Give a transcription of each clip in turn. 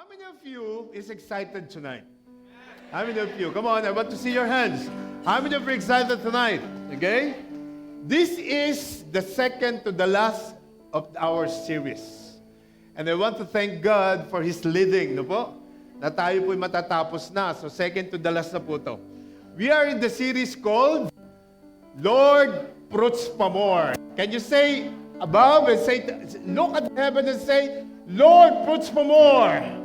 How many of you is excited tonight? How many of you? Come on, I want to see your hands. How many of you are excited tonight? Okay? This is the second to the last of our series. And I want to thank God for His leading, no po? Na tayo po'y matatapos na. So second to the last na po to. We are in the series called Lord, Fruits pa more. Can you say above and say, look at heaven and say, Lord, fruits pa more.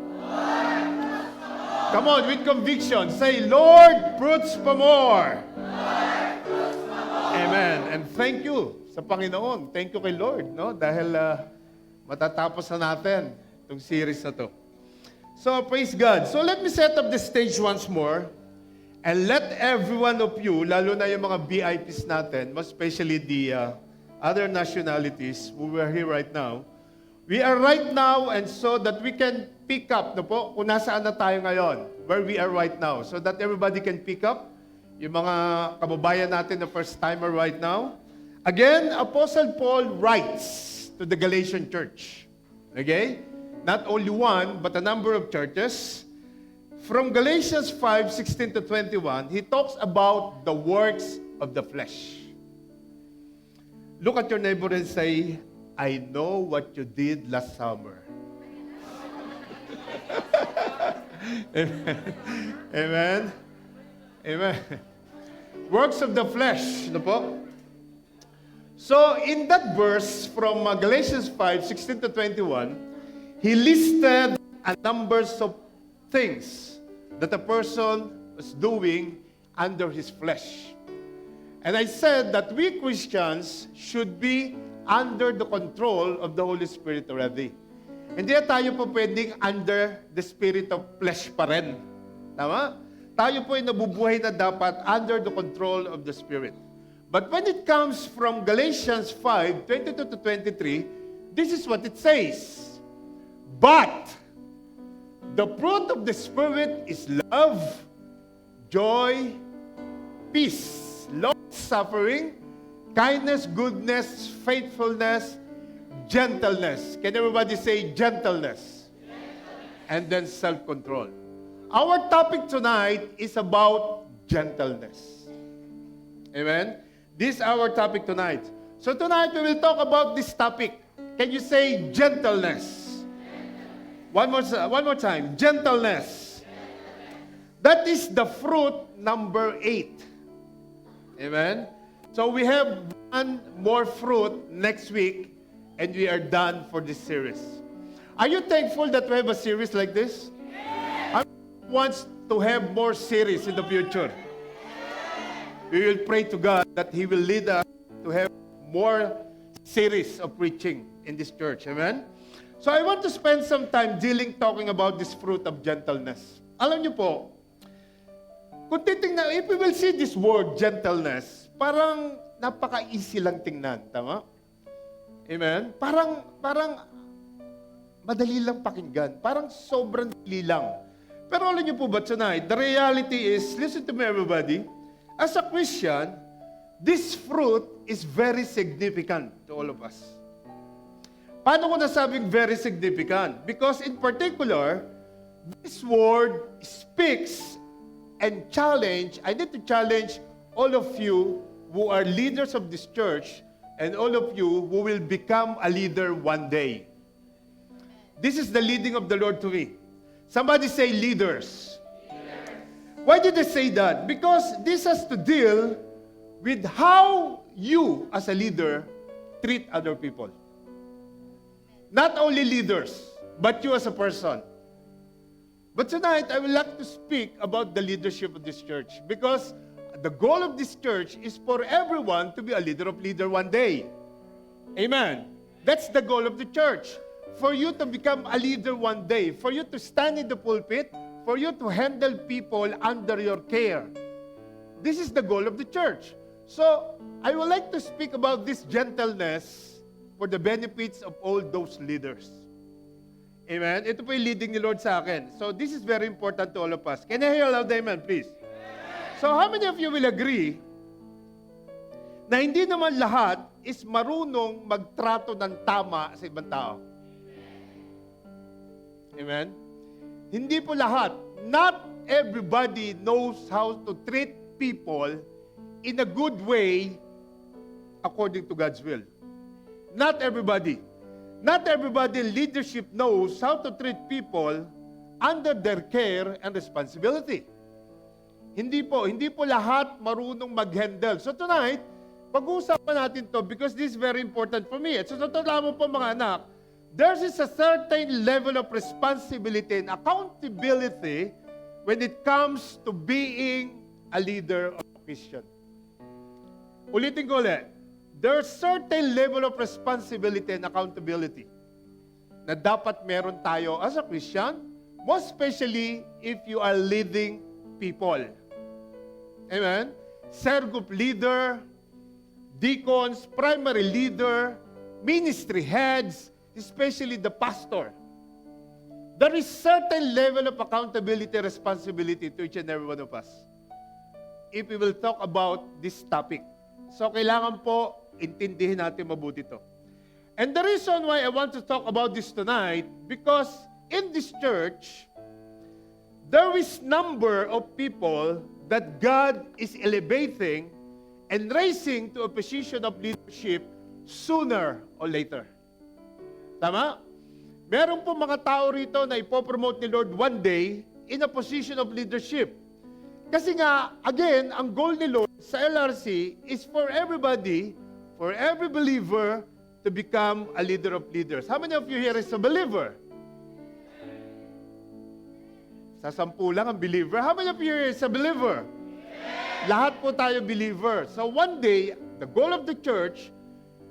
Come on, with conviction. Say, Lord, fruits pa more. Amen. And thank you sa Panginoon. Thank you kay Lord, no? Dahil matatapos na natin itong series na to. So, praise God. So, let me set up the stage once more. And let every one of you, lalo na yung mga VIPs natin, most especially the other nationalities who are here right now, we are right now and so that we can pick up, no po, kung nasaan na tayo ngayon, where we are right now, so that everybody can pick up, yung mga kababayan natin na first timer right now. Again, Apostle Paul writes to the Galatian church. Okay? Not only one, but a number of churches. From Galatians 5:16 to 21, he talks about the works of the flesh. Look at your neighbor and say, I know what you did last summer. Amen. Amen. Amen. Works of the flesh. Ano po? So, in that verse from Galatians 5:16 to 21, he listed a numbers of things that a person was doing under his flesh. And I said that we Christians should be under the control of the Holy Spirit already. Hindi tayo po pwedeng under the spirit of flesh pa rin. Tama? Tayo po ay nabubuhay na dapat under the control of the Spirit. But when it comes from Galatians 5:22 to 23, this is what it says. But the fruit of the Spirit is love, joy, peace, long-suffering, kindness, goodness, faithfulness, gentleness. Can everybody say gentleness? And then self-control. Our topic tonight is about gentleness. Amen? This is our topic tonight. So tonight we will talk about this topic. Can you say gentleness? One more time. Gentleness. That is the fruit number 8. Amen? So we have one more fruit next week and we are done for this series. Are you thankful that we have a series like this? Yes. Who wants to have more series in the future? We will pray to God that He will lead us to have more series of preaching in this church. Amen? So I want to spend some time talking about this fruit of gentleness. Alam niyo po, kung titingnan, if we will see this word, gentleness, parang napaka-easy lang tingnan. Tama? Amen? Parang madali lang pakinggan. Parang sobrang dali lang. Pero alam niyo po ba tonight, the reality is, listen to me everybody, as a Christian, this fruit is very significant to all of us. Paano ko nasabing very significant? Because in particular, this word speaks and I need to challenge all of you who are leaders of this church and all of you who will become a leader one day. This is the leading of the Lord to me. Somebody say leaders. Why did I say that? Because this has to deal with how you as a leader treat other people. Not only leaders, but you as a person. But tonight, I would like to speak about the leadership of this church because the goal of this church is for everyone to be a leader one day. Amen. That's the goal of the church. For you to become a leader one day, for you to stand in the pulpit, for you to handle people under your care. This is the goal of the church. So, I would like to speak about this gentleness for the benefits of all those leaders. Amen? Ito po yung leading ni Lord sa akin. So, this is very important to all of us. Can I hear a loud amen, please? So, how many of you will agree na hindi naman lahat is marunong magtrato ng tama sa ibang tao? Amen? Hindi po lahat. Not everybody knows how to treat people in a good way according to God's will. Not everybody. Not everybody in leadership knows how to treat people under their care and responsibility. Hindi po lahat marunong mag-handle. So tonight, pag-uusapan natin to because this is very important for me. So totoo lamang po mga anak, there is a certain level of responsibility and accountability when it comes to being a leader of a Christian. Ulitin ko ulit. There's certain level of responsibility and accountability na dapat meron tayo as a Christian, most especially if you are leading people. Amen? Cell group leader, deacons, primary leader, ministry heads, especially the pastor. There is certain level of accountability, responsibility to each and every one of us if we will talk about this topic. So, kailangan po intindihin natin mabuti ito. And the reason why I want to talk about this tonight, because in this church, there is number of people that God is elevating and raising to a position of leadership sooner or later. Tama? Meron po mga tao rito na ipopromote ni Lord one day in a position of leadership. Kasi nga, again, ang goal ni Lord sa LRC is for everybody, for every believer, to become a leader of leaders. How many of you here is a believer? Sa 10 lang ang believer. How many of you here is a believer? Lahat po tayo believer. So one day, the goal of the church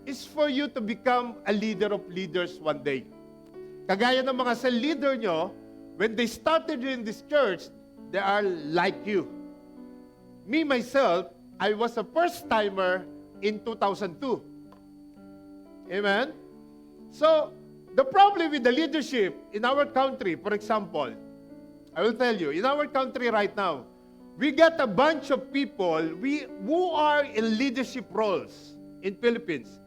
is for you to become a leader of leaders one day. Kagaya ng mga cell leader nyo, when they started in this church, they are like you. Me, myself, I was a first-timer in 2002. Amen? So, the problem with the leadership in our country, for example, I will tell you, in our country right now, we get a bunch of people who are in leadership roles in Philippines,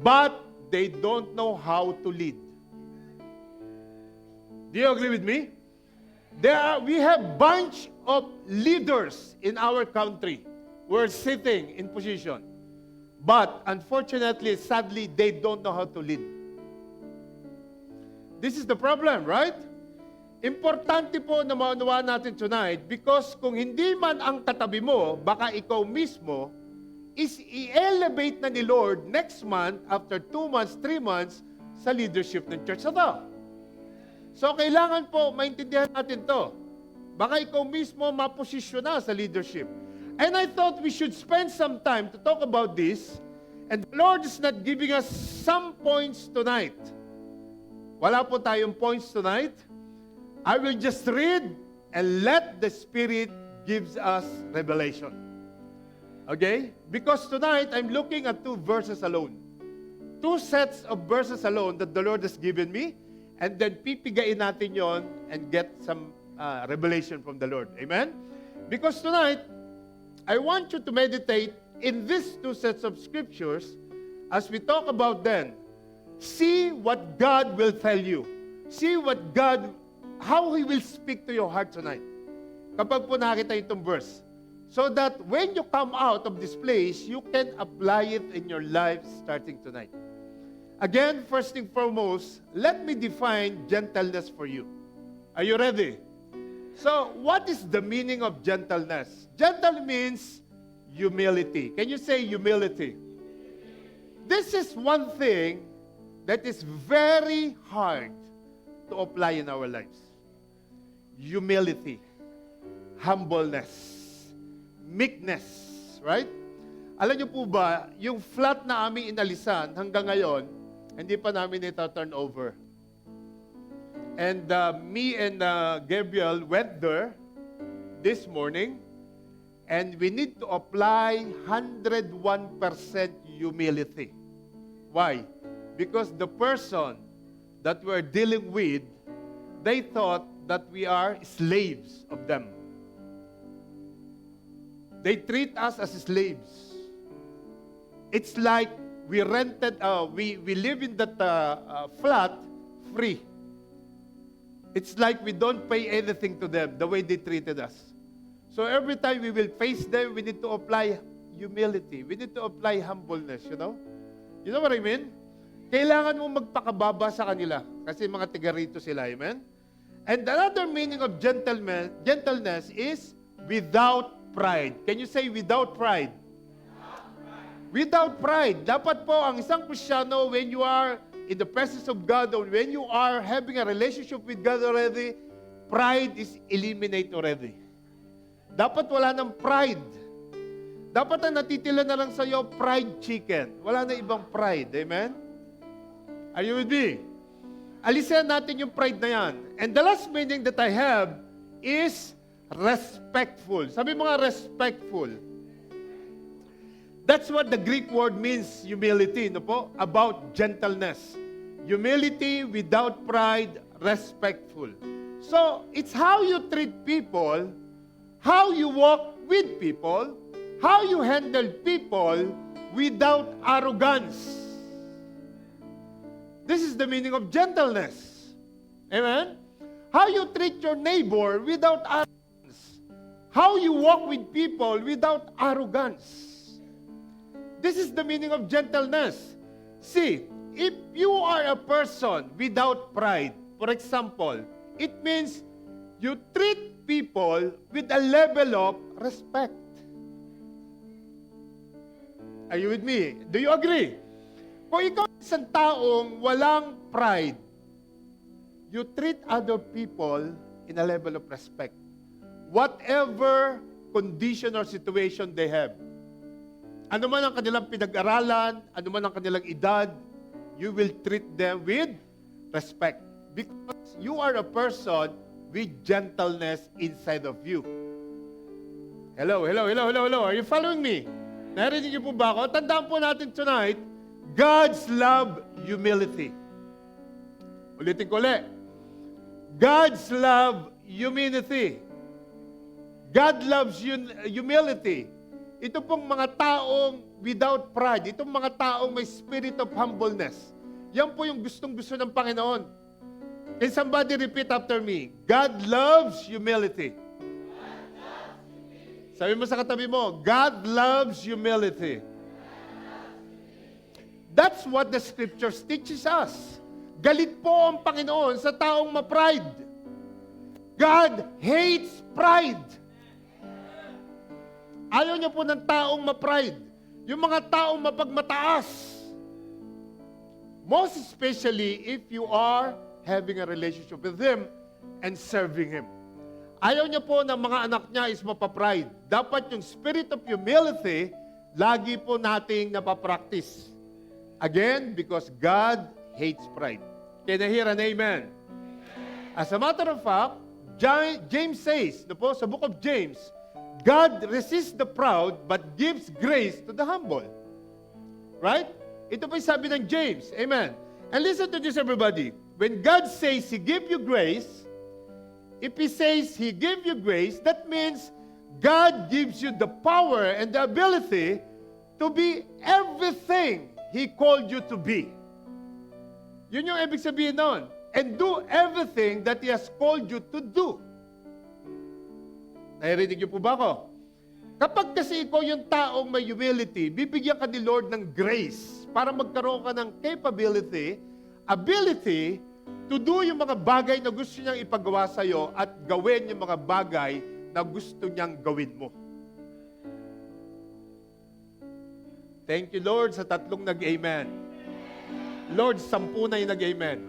but they don't know how to lead. Do you agree with me? We have bunch of leaders in our country who are sitting in position. But unfortunately, sadly, they don't know how to lead. This is the problem, right? Importante po na maunawaan natin tonight because kung hindi man ang katabi mo, baka ikaw mismo is i-elevate na ni Lord next month, after 2 months, 3 months, sa leadership ng church na to. So, kailangan po maintindihan natin to. Baka ikaw mismo maposisyon na sa leadership. And I thought we should spend some time to talk about this. And the Lord is not giving us some points tonight. Wala po tayong points tonight. I will just read and let the Spirit gives us revelation. Okay? Because tonight, I'm looking at 2 verses alone. 2 sets of verses alone that the Lord has given me. And then pipigain natin yon and get some revelation from the Lord. Amen? Because tonight, I want you to meditate in these 2 sets of scriptures as we talk about them. See what God will tell you. See what God, how He will speak to your heart tonight. Kapag po nakita itong verse. So that when you come out of this place, you can apply it in your life starting tonight. Again, first thing foremost, let me define gentleness for you. Are you ready? So, what is the meaning of gentleness? Gentle means humility. Can you say humility? This is one thing that is very hard to apply in our lives. Humility, humbleness, meekness, right? Alam niyo po ba, yung flat na aming inalisan hanggang ngayon, hindi pa namin ito turn over. And me and Gabriel went there this morning, and we need to apply 101% humility. Why? Because the person that we're dealing with, they thought that we are slaves of them. They treat us as slaves. It's like we rented, we live in that flat free. It's like we don't pay anything to them the way they treated us. So every time we will face them, we need to apply humility. We need to apply humbleness, you know? You know what I mean? Kailangan mo magpakababa sa kanila kasi mga tiga rito sila, amen? And another meaning of gentleness is without pride. Can you say without pride? Without pride. Dapat po ang isang Kristiyano, when you are in the presence of God or when you are having a relationship with God already, pride is eliminated already. Dapat wala ng pride. Dapat ang natitila na lang sa iyo, fried chicken. Wala na ibang pride. Amen? Are you with me? Alisin natin yung pride na yan. And the last meaning that I have is respectful. Sabi mga respectful. That's what the Greek word means, humility, no po? About gentleness. Humility without pride, respectful. So, it's how you treat people, how you walk with people, how you handle people without arrogance. This is the meaning of gentleness. Amen? How you treat your neighbor without arrogance. How you walk with people without arrogance. This is the meaning of gentleness. See, if you are a person without pride, for example, it means you treat people with a level of respect. Are you with me? Do you agree? Kung ikaw isang taong walang pride, you treat other people in a level of respect. Whatever condition or situation they have. Ano man ang kanilang pinag-aralan, ano man ang kanilang edad, you will treat them with respect. Because you are a person with gentleness inside of you. Hello. Are you following me? Narinig niyo po ba ako? Tandaan po natin tonight, God's love, humility. Ulitin ko ulit. God's love, humility. God loves humility. Ito pong mga taong without pride, itong mga taong may spirit of humbleness. Yan po yung gustong-gusto ng Panginoon. Can somebody repeat after me? God loves humility. Sabi mo sa katabi mo, God loves humility. That's what the scriptures teaches us. Galit po ang Panginoon sa taong ma-pride. God hates pride. Ayaw niya po ng taong ma-pride. Yung mga taong mapagmataas. Most especially if you are having a relationship with Him and serving Him. Ayaw niya po na mga anak niya is mapapride. Dapat yung spirit of humility, lagi po nating napapractice. Again, because God hates pride. Can I hear an amen? As a matter of fact, James says, sa book of James, God resists the proud but gives grace to the humble. Right? Ito po yung sabi ng James. Amen. And listen to this, everybody. When God says He give you grace, if He says He give you grace, that means God gives you the power and the ability to be everything He called you to be. Yun yung ibig sabihin nun. And do everything that He has called you to do. Narinig niyo po ba ako? Kapag kasi ikaw yung taong may humility, bibigyan ka ni Lord ng grace para magkaroon ka ng capability, ability to do yung mga bagay na gusto niyang ipagawa sa iyo at gawin yung mga bagay na gusto niyang gawin mo. Thank you, Lord, sa tatlong nag-amen. Lord, 10 na yung nag-amen.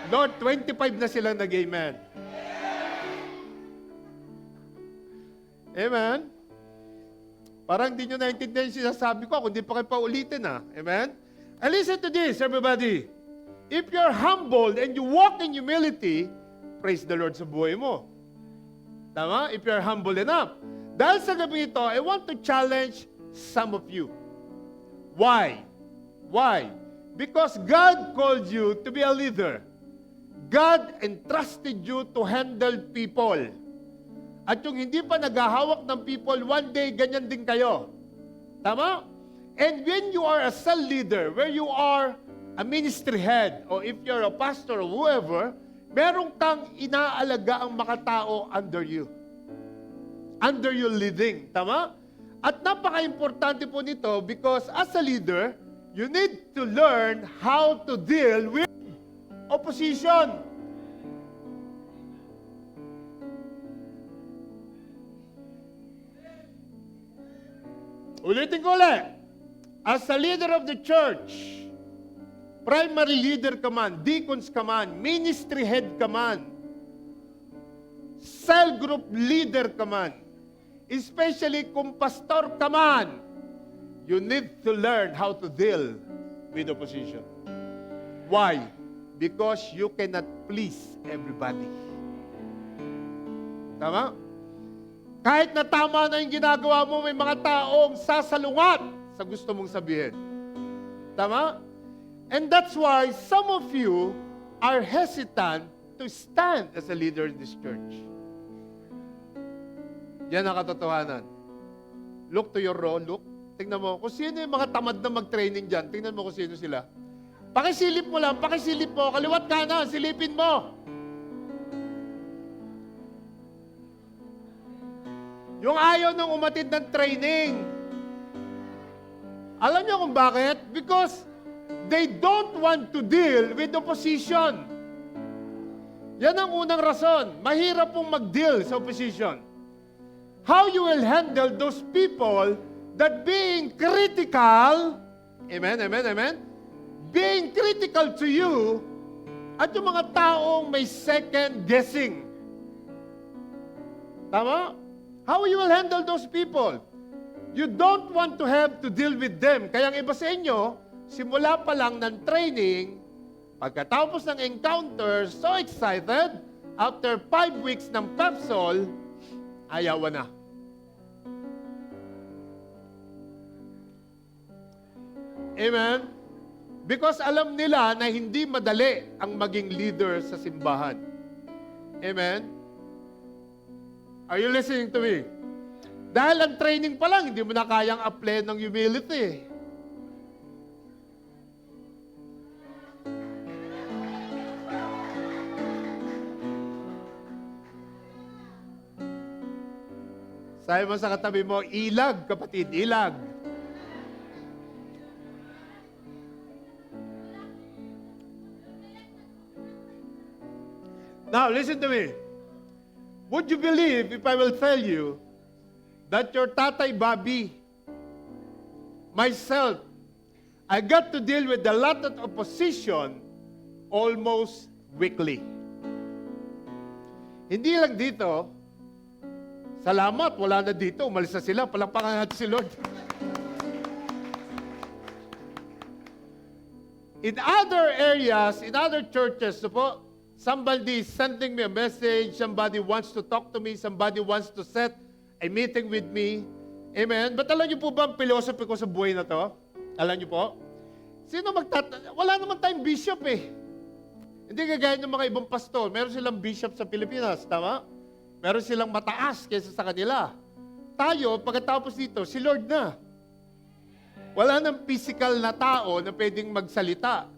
Lord, 25 na silang nag-amen. Amen? Parang hindi nyo naintindihan yung sinasabi ko kung di pa kayo paulitin ha. Amen? And listen to this, everybody. If you're humbled and you walk in humility, praise the Lord sa buhay mo. Tama? If you're humble enough. Dahil sa gabi ito, I want to challenge some of you. Why? Why? Because God called you to be a leader. God entrusted you to handle people. At yung hindi pa naghahawak ng people, one day, ganyan din kayo. Tama? And when you are a cell leader, where you are a ministry head, or if you're a pastor or whoever, meron kang inaalaga ang mga tao under you. Under your leading. Tama? At napaka-importante po nito because as a leader, you need to learn how to deal with opposition. Ulitin ko ulit. As a leader of the church, primary leader ka man, deacons ka man, ministry head ka man, cell group leader ka man, especially kung pastor ka man, you need to learn how to deal with opposition. Why? Because you cannot please everybody. Tama? Kahit na tama na yung ginagawa mo, may mga taong sasalungat sa gusto mong sabihin. Tama? And that's why some of you are hesitant to stand as a leader in this church. Yan ang katotohanan. Look to your role, look. Tingnan mo, kung sino yung mga tamad na mag-training dyan, tingnan mo kung sino sila. Pakisilip mo lang, pakisilip mo, kaliwat kanan, silipin mo. Yung ayaw nang umatid ng training. Alam niyo kung bakit? Because they don't want to deal with opposition. Yan ang unang rason. Mahirap pong mag-deal sa opposition. How you will handle those people that being critical, amen, amen, amen, being critical to you, at yung mga taong may second guessing. Tama? How you will handle those people? You don't want to have to deal with them. Kaya ang iba sa inyo, simula pa lang ng training, pagkatapos ng encounter, so excited, after 5 weeks ng PEPSOL, ayawan na. Amen? Because alam nila na hindi madali ang maging leader sa simbahan. Amen? Are you listening to me? Dahil ang training pa lang, hindi mo na kayang apply ng humility. Sabi mo sa katabi mo, ilag, kapatid, ilag. Now, listen to me. Would you believe if I will tell you that your Tatay Bobby, myself, I got to deal with a lot of opposition almost weekly. Hindi lang dito, salamat, wala na dito, umalis na sila, palakpakan natin si Lord. In other areas, in other churches, somebody is sending me a message, somebody wants to talk to me, somebody wants to set a meeting with me. Amen? But alam niyo po ba ang philosophy ko sa buhay na to? Alam niyo po? Wala naman tayong bishop eh. Hindi kagaya ng mga ibang pastor. Meron silang bishop sa Pilipinas, tama? Meron silang mataas kaysa sa kanila. Tayo, pagkatapos dito, si Lord na. Wala nang physical na tao na pwedeng magsalita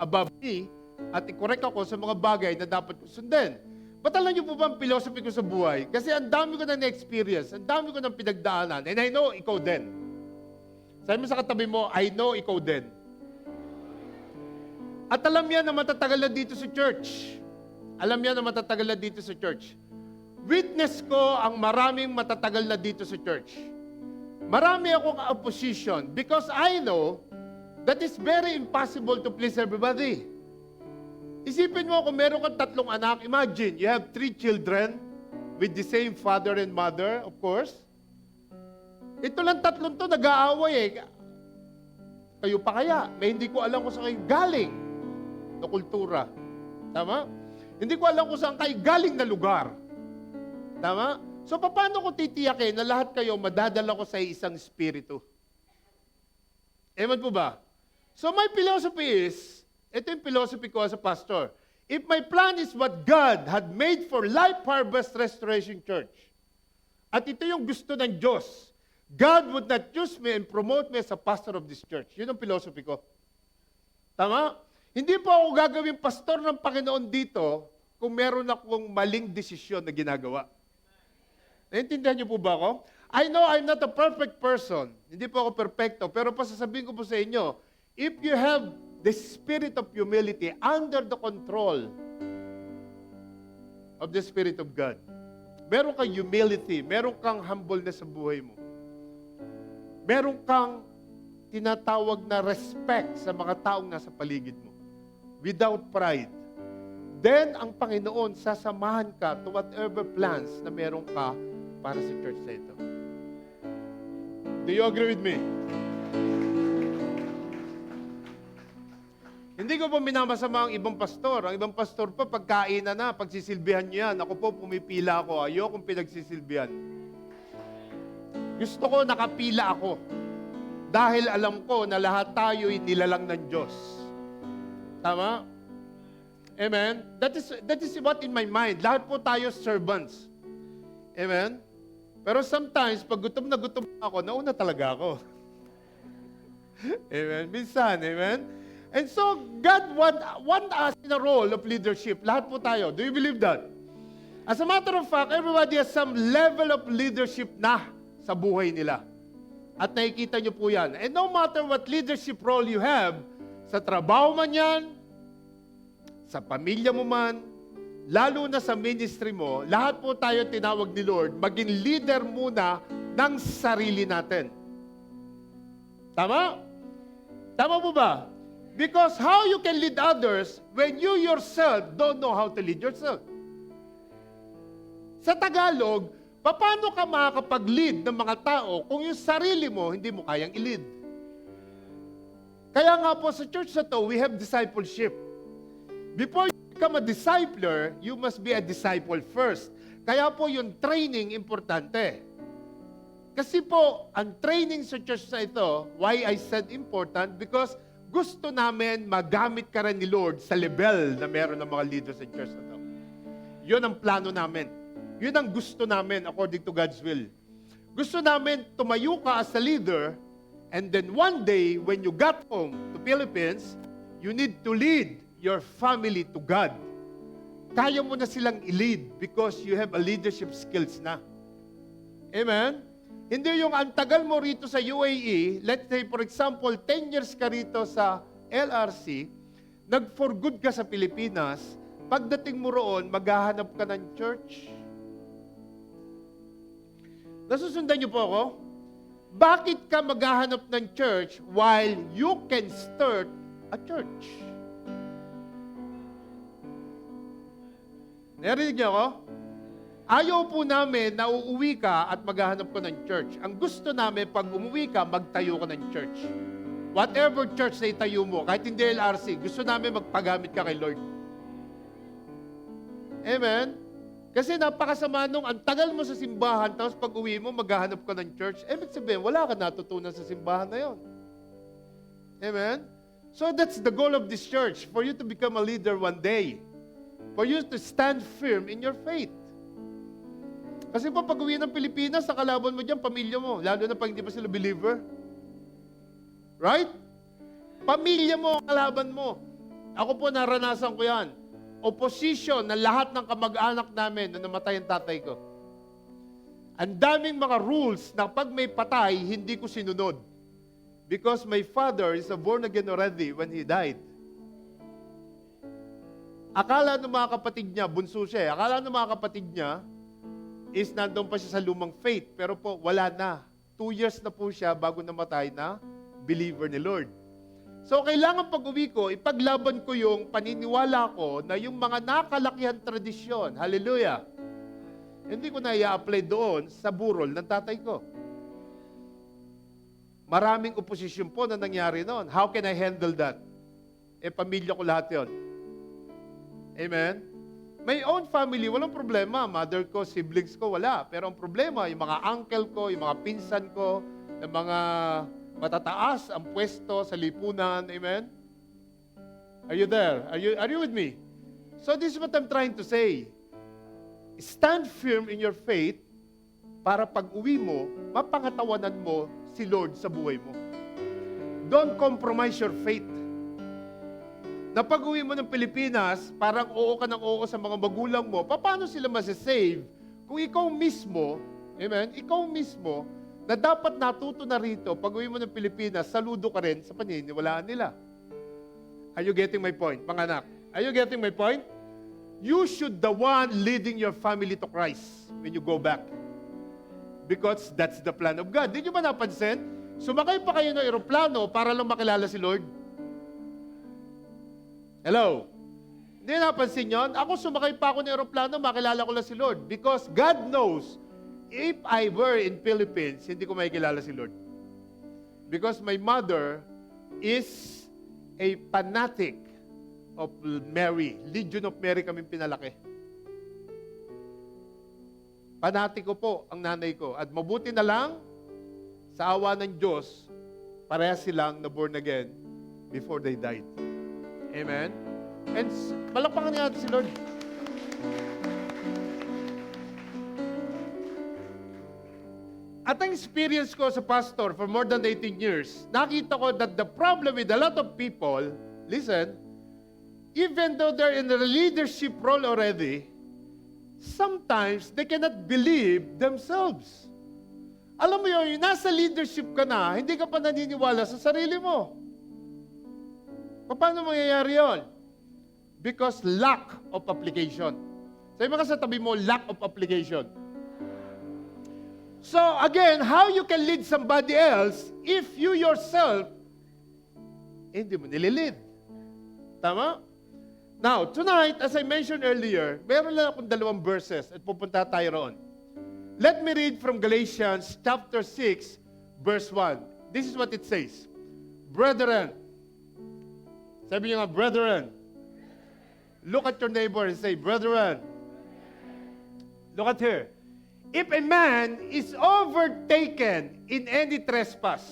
above me at i-correct ako sa mga bagay na dapat ko sundin. Ba't alam niyo po ba ang philosophy ko sa buhay? Kasi ang dami ko na na-experience, ang dami ko na pinagdaanan, and I know ikaw din. Sabi mo sa katabi mo, I know ikaw din. At alam niya na matatagal na dito sa church. Alam niya na matatagal na dito sa church. Witness ko ang maraming matatagal na dito sa church. Marami akong opposition because I know that it's very impossible to please everybody. Isipin mo kung meron kang 3 anak, imagine, you have 3 children with the same father and mother, of course. Ito lang 3 to, nag-aaway eh. Kayo pa kaya? May hindi ko alam kung saan kayo galing na kultura. Tama? Hindi ko alam kung saan kayo galing na lugar. Tama? So, paano ko titiyakin na lahat kayo madadala ko sa isang espiritu? Eman po ba? So, my philosophy is, ito yung philosophy ko as a pastor. If my plan is what God had made for Life Harvest Restoration Church, at ito yung gusto ng Diyos, God would not choose me and promote me as a pastor of this church. Yun ang philosophy ko. Tama? Hindi po ako gagawing pastor ng Panginoon dito kung meron akong maling desisyon na ginagawa. Naintindihan niyo po ba ako? I know I'm not a perfect person. Hindi po ako perfecto. Pero pasasabihin ko po sa inyo, if you have the spirit of humility under the control of the Spirit of God, meron kang humility, meron kang humbleness sa buhay mo, meron kang tinatawag na respect sa mga taong nasa paligid mo, without pride, then ang Panginoon sasamahan ka to whatever plans na meron ka para sa church na ito. Do you agree with me? Hindi ko po minamasama ang ibang pastor. Ang ibang pastor po, pagkainan na, pagsisilbihan niyo yan. Ako po, pumipila ako. Ayokong pinagsisilbihan. Gusto ko, nakapila ako. Dahil alam ko na lahat tayo'y nilalang ng Diyos. Tama? Amen? That is what in my mind. Lahat po tayo servants. Amen? Pero sometimes, pag gutom na ako, nauna talaga ako. Amen? Minsan, amen? And so, God want us in a role of leadership. Lahat po tayo. Do you believe that? As a matter of fact, everybody has some level of leadership na sa buhay nila. At nakikita nyo po yan. And no matter what leadership role you have, sa trabaho man yan, sa pamilya mo man, lalo na sa ministry mo, lahat po tayo tinawag ni Lord, maging leader muna ng sarili natin. Tama? Tama po ba? Because how you can lead others when you yourself don't know how to lead yourself? Sa Tagalog, paano ka makakapag-lead ng mga tao kung yung sarili mo hindi mo kayang i-lead? Kaya nga po sa church na to, we have discipleship. Before you become a discipler, you must be a disciple first. Kaya po yung training importante. Kasi po, ang training sa church na ito, why I said important, because gusto namin magamit ka rin ni Lord sa level na meron ng mga leaders sa church na ito. Yun ang plano namin. Yun ang gusto namin according to God's will. Gusto namin tumayo ka as a leader, and then one day, when you got home to Philippines, you need to lead your family to God. Kaya mo na silang i-lead because you have a leadership skills na. Amen? Hindi yung ang tagal mo rito sa UAE, let's say for example, 10 years ka rito sa LRC, nag-for good ka sa Pilipinas, pagdating mo roon, maghahanap ka ng church. Nasusundan niyo po ako? Bakit ka maghahanap ng church while you can start a church? Narinig niyo ako? Ayaw po namin na uuwi ka at maghahanap ka ng church. Ang gusto namin, pag umuwi ka, magtayo ka ng church. Whatever church na itayo mo, kahit hindi LRC, gusto namin magpagamit ka kay Lord. Amen? Kasi napakasama nung ang tagal mo sa simbahan, tapos pag uwi mo, maghahanap ka ng church, ibig sabihin, wala ka natutunan sa simbahan na yon. Amen? So that's the goal of this church, for you to become a leader one day. For you to stand firm in your faith. Kasi po, pag uwi ng Pilipinas, sa kalaban mo dyan, pamilya mo. Lalo na pag hindi pa sila believer. Right? Pamilya mo ang kalaban mo. Ako po, naranasan ko yan. Opposition na lahat ng kamag-anak namin na namatay ang tatay ko. Ang daming mga rules na pag may patay, hindi ko sinunod. Because my father is a born again already when he died. Akala ng mga kapatid niya, bunso siya. Akala ng mga kapatid niya, is nandun pa siya sa lumang faith. Pero po, wala na. 2 years na po siya bago namatay na believer ni Lord. So, kailangan pag-uwi ko, ipaglaban ko yung paniniwala ko na yung mga nakalakihan tradisyon, hallelujah, hindi ko na i-apply doon sa burol ng tatay ko. Maraming oposisyon po na nangyari noon. How can I handle that? Pamilya ko lahat yon. Amen? My own family, walang problema. Mother ko, siblings ko, wala. Pero ang problema, yung mga uncle ko, yung mga pinsan ko, yung mga matataas ang pwesto sa lipunan. Amen? Are you there? Are you with me? So this is what I'm trying to say. Stand firm in your faith para pag uwi mo, mapangatawanan mo si Lord sa buhay mo. Don't compromise your faith. na pag-uwi mo ng Pilipinas, parang oo ka ng oo sa mga magulang mo, paano sila masasave kung ikaw mismo, amen, ikaw mismo, na dapat natuto na rito, pag-uwi mo ng Pilipinas, saludo ka rin sa paniniwalaan nila. Are you getting my point, mga anak? Are you getting my point? You should the one leading your family to Christ when you go back. Because that's the plan of God. Di nyo ba napansin? Sumakay pa kayo ng eroplano para lang makilala si Lord? Hello? Hindi napansin yun? Ako sumakay pa ako ng eroplano, makilala ko lang si Lord. Because God knows, if I were in Philippines, hindi ko makikilala si Lord. Because my mother is a fanatic of Mary. Legion of Mary kaming pinalaki. Panatiko po ang nanay ko. At mabuti na lang, sa awa ng Diyos, parehas silang na born again before they died. Amen? And palakpakan niya natin si Lord. At ang experience ko sa pastor for more than 18 years, nakita ko that the problem with a lot of people, listen, even though they're in a leadership role already, sometimes they cannot believe themselves. Alam mo yun, nasa leadership ka na, hindi ka pa naniniwala sa sarili mo. Paano mangyayari yun? Because lack of application. Sabi mo ka sa tabi mo, lack of application. So again, how you can lead somebody else if you yourself hindi mo nililid? Tama? Now, tonight, as I mentioned earlier, meron lang akong 2 verses at pupunta tayo roon. Let me read from Galatians chapter 6, verse 1. This is what it says. Brethren, sabi niyo nga, brethren. Look at your neighbor and say, brethren. Look at her. If a man is overtaken in any trespass,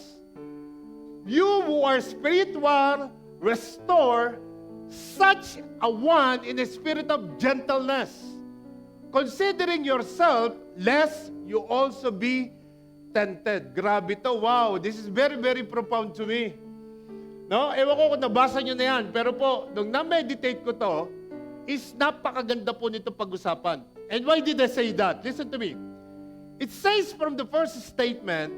you who are spiritual, restore such a one in a spirit of gentleness, considering yourself, lest you also be tempted. Grabe to. Wow, this is very, very profound to me. No? Ewan ko kung nabasa nyo na yan, pero po, nung na-meditate ko to, is napakaganda po nito pag-usapan. And why did I say that? Listen to me. It says from the first statement,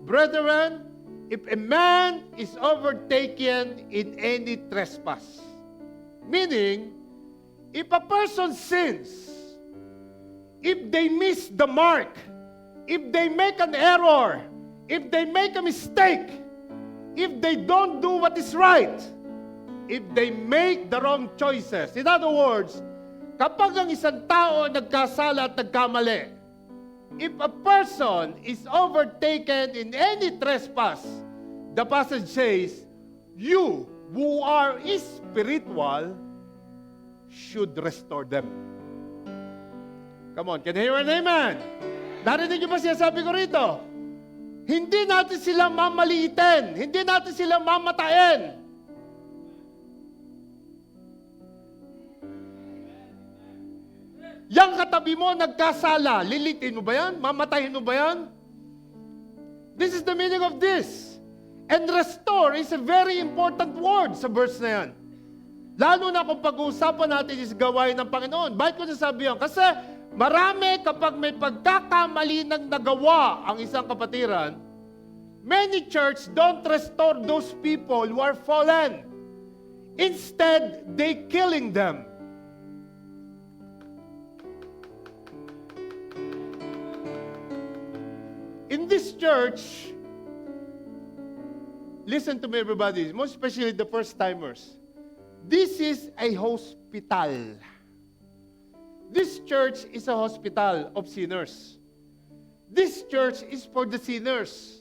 brethren, if a man is overtaken in any trespass, meaning, if a person sins, if they miss the mark, if they make an error, if they make a mistake, if they don't do what is right, if they make the wrong choices. In other words, kapag ang isang tao nagkasala at nagkamali, if a person is overtaken in any trespass, the passage says, you who are spiritual should restore them. Come on, can you hear an amen? Narinig niyo ba siya sabi ko rito? Hindi natin sila mamaliitin. Hindi natin sila mamatayin. Yang katabi mo nagkasala, lilitin mo ba yan? Mamatayin mo ba yan? This is the meaning of this. And restore is a very important word sa verse na yan. Lalo na kung pag-uusapan natin is gawain ng Panginoon. Bakit ko nasabi yan? Kasi marami kapag may pagkakamali ng nagawa ang isang kapatiran, many church don't restore those people who are fallen. Instead, they killing them. In this church, listen to me everybody, most especially the first-timers. This is a hospital. This church is a hospital of sinners. This church is for the sinners.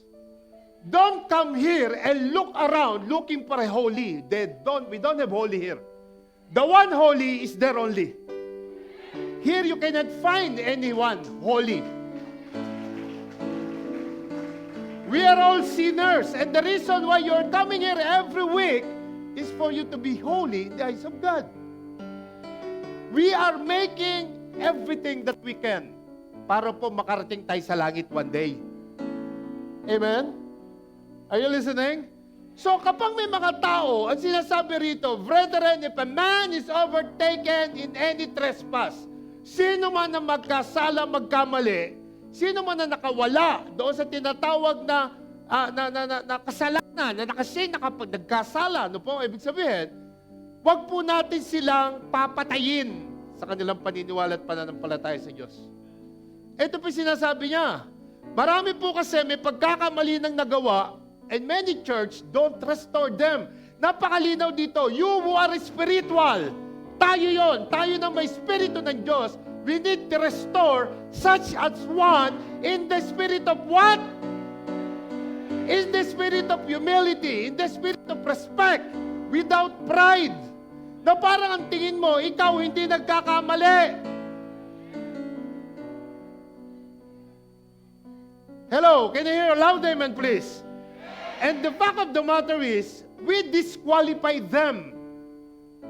Don't come here and look around looking for a holy. We don't have holy here. The one holy is there only. Here you cannot find anyone holy. We are all sinners, and the reason why you're coming here every week is for you to be holy in the eyes of God. We are making everything that we can para po makarating tayo sa langit one day. Amen? Are you listening? So kapag may mga tao, ang sinasabi rito, brethren, if a man is overtaken in any trespass, sino man na magkasala, magkamali, sino man na nakawala doon sa tinatawag na kasalanan, na nagkasala, ano po, ibig sabihin, wag po natin silang papatayin sa kanilang paniniwala at pananampalataya sa Diyos. Ito po sinasabi niya. Marami po kasi may pagkakamali ng nagawa and many church don't restore them. Napakalinaw dito. You who are spiritual, tayo yon, tayo na may spirito ng Diyos, we need to restore such as one in the spirit of what? In the spirit of humility, in the spirit of respect, without pride. Na parang ang tingin mo, ikaw hindi nagkakamali. Hello, can you hear a loud amen, please? And the fact of the matter is, we disqualify them.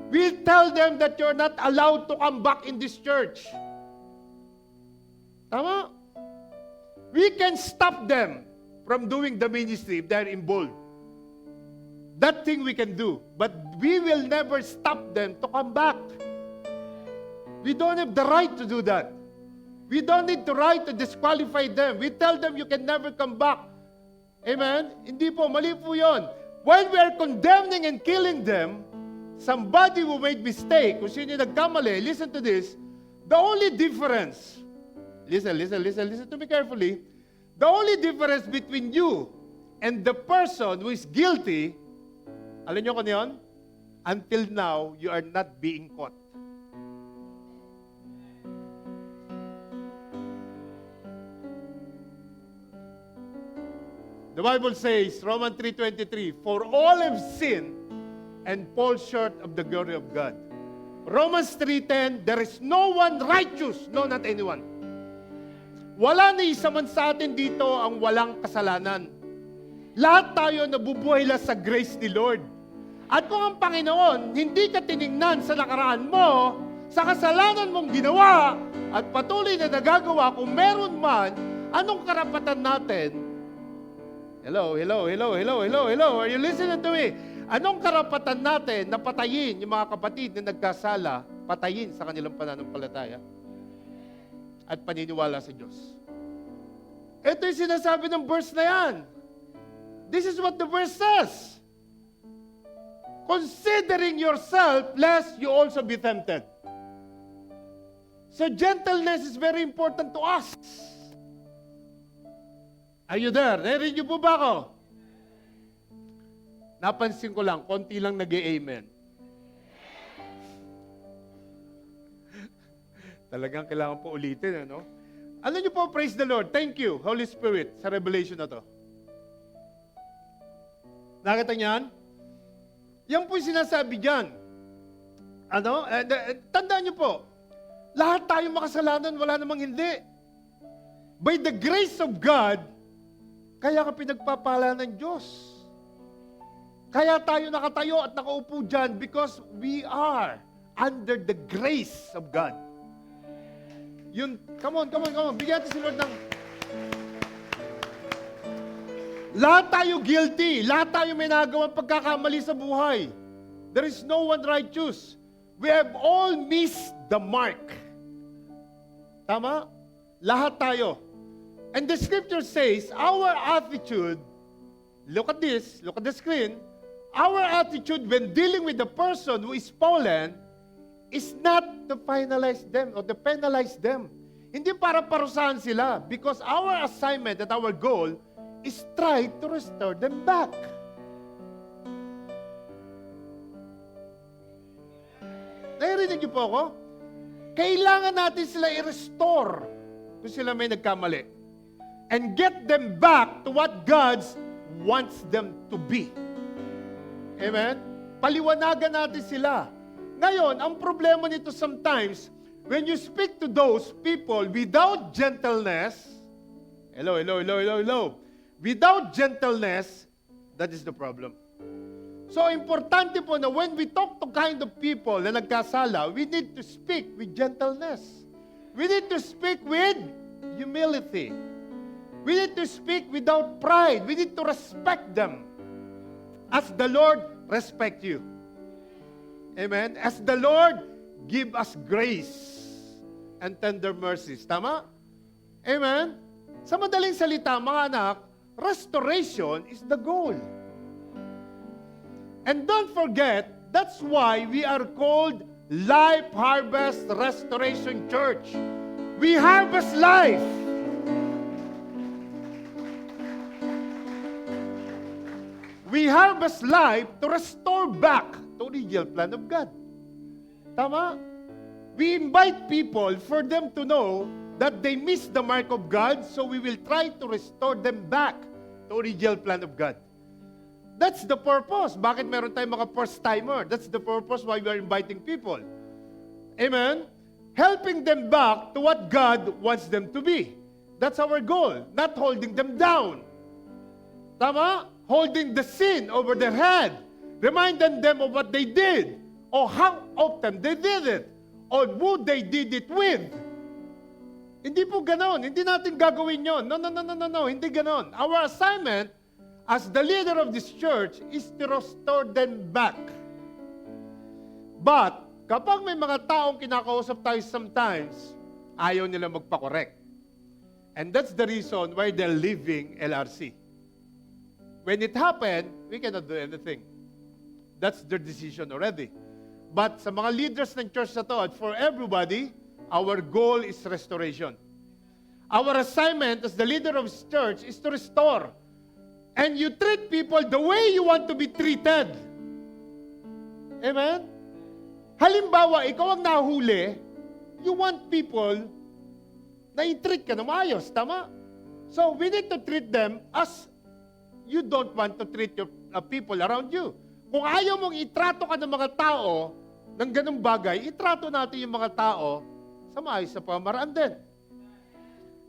We tell them that you're not allowed to come back in this church. Tama? We can stop them from doing the ministry if they're involved. That thing we can do. But we will never stop them to come back. We don't have the right to do that. We don't need the right to disqualify them. We tell them you can never come back. Amen? Hindi po, mali po yun. While we are condemning and killing them, somebody who made mistake, kung sino yung nagkamali, listen to this, the only difference, listen to me carefully, the only difference between you and the person who is guilty, alam nyo kung yun? Until now, you are not being caught. The Bible says, Romans 3:23, for all have sinned and fall short of the glory of God. Romans 3:10, there is no one righteous, no, not anyone. Wala na isa man sa atin dito ang walang kasalanan. Lahat tayo nabubuhay lang sa grace ni Lord. At kung ang Panginoon, hindi ka tiningnan sa nakaraan mo, sa kasalanan mong ginawa, at patuloy na nagagawa, kung meron man, anong karapatan natin? Hello. Are you listening to me? Anong karapatan natin na patayin yung mga kapatid na nagkasala, patayin sa kanilang pananampalataya at paniniwala sa Diyos? Ito yung sinasabi ng verse na yan. This is what the verse says. Considering yourself, lest you also be tempted. So gentleness is very important to us. Are you there? Narinig niyo po ba ako? Napansin ko lang, konti lang nag-amen. Talagang kailangan po ulitin, ano? Ano niyo po, praise the Lord. Thank you, Holy Spirit, sa revelation na to. Nakita niyan? Yan po yung sinasabi dyan. Ano? Tandaan niyo po, lahat tayo makasalanan, wala namang hindi. By the grace of God, kaya ka pinagpapala ng Diyos. Kaya tayo nakatayo at nakaupo dyan because we are under the grace of God. Yun, come on. Bigyan natin si Lord ng... Lahat tayo guilty. Lahat tayo may nagawang pagkakamali sa buhay. There is no one righteous. We have all missed the mark. Tama? Lahat tayo. And the scripture says, our attitude, look at this, look at the screen, our attitude when dealing with the person who is fallen is not to finalize them or to penalize them. Hindi para parusahan sila because our assignment and our goal is try to restore them back. Narinig niyo po ako? Kailangan natin sila i-restore kung sila may nagkamali. And get them back to what God wants them to be. Amen? Paliwanagan natin sila. Ngayon, ang problema nito sometimes, when you speak to those people without gentleness, hello. Without gentleness, that is the problem. So, importante po na when we talk to kind of people na nagkasala, we need to speak with gentleness. We need to speak with humility. We need to speak without pride. We need to respect them. as the Lord respect you. Amen? As the Lord give us grace and tender mercies. Tama? Amen? Sa madaling salita, mga anak, restoration is the goal. And don't forget, that's why we are called Life Harvest Restoration Church. We harvest life. We harvest life to restore back to the original plan of God. Tama? We invite people for them to know that they missed the mark of God, so we will try to restore them back to the original plan of God. That's the purpose. Bakit meron tayong mga first-timer? That's the purpose why we are inviting people. Amen? Helping them back to what God wants them to be. That's our goal. Not holding them down. Tama? Holding the sin over their head. Reminding them of what they did. Or how often they did it. Or who they did it with. Hindi po ganon. Hindi natin gagawin yon. No. Hindi ganon. Our assignment as the leader of this church is to restore them back. But, kapag may mga taong kinakausap tayo sometimes, ayaw nila magpa-correct. And that's the reason why they're leaving LRC. When it happened, we cannot do anything. That's their decision already. But sa mga leaders ng church na to, at for everybody, our goal is restoration. Our assignment as the leader of this church is to restore. And you treat people the way you want to be treated. Amen? Halimbawa, ikaw ang nahuli, you want people na i-treat ka na maayos. Tama? So, we need to treat them as you don't want to treat your people around you. Kung ayaw mong itrato ka ng mga tao ng ganung bagay, itrato natin yung mga tao sa maayos na pamaraan din.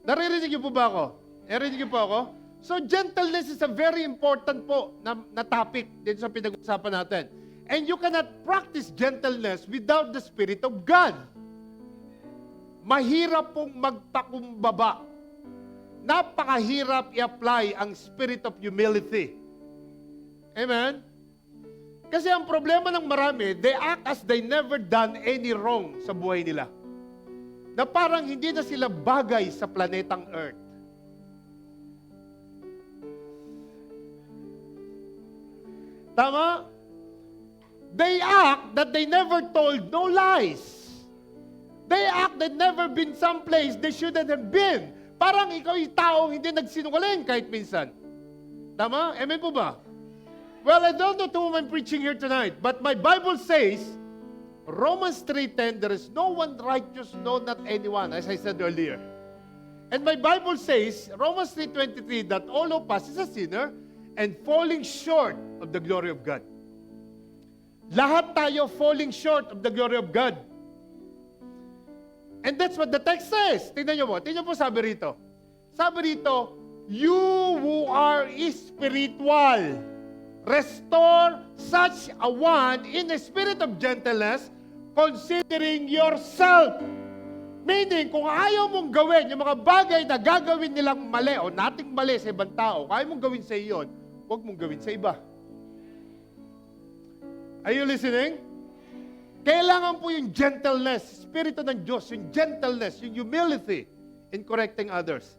Naririnig niyo po ba ako? Naririnig niyo po ako? So, gentleness is a very important po na topic dito sa pinag-usapan natin. And you cannot practice gentleness without the Spirit of God. Mahirap pong magpakumbaba. Napakahirap i-apply ang spirit of humility. Amen? Kasi ang problema ng marami, they act as they never done any wrong sa buhay nila. Na parang hindi na sila bagay sa planetang Earth. Tama? They act that they never told no lies. They act that never been someplace they shouldn't have been. Parang ikaw yung taong hindi nagsinungaling kahit minsan. Tama? Amen po ba? Well, I don't know to whom I'm preaching here tonight, but my Bible says, Romans 3:10, there is no one righteous, no, not anyone, as I said earlier. And my Bible says, Romans 3:23, that all of us is a sinner and falling short of the glory of God. Lahat tayo falling short of the glory of God. And that's what the text says. Tingnan nyo po. Tingnan po sabi rito. Sabi rito, you who are spiritual, restore such a one in a spirit of gentleness, considering yourself. Meaning, kung ayaw mong gawin yung mga bagay na gagawin nilang mali o nating mali sa ibang tao, kaya mong gawin sa iyon, huwag mong gawin sa iba. Are you listening? Kailangan po yung gentleness, Espiritu ng Diyos, yung gentleness, yung humility in correcting others.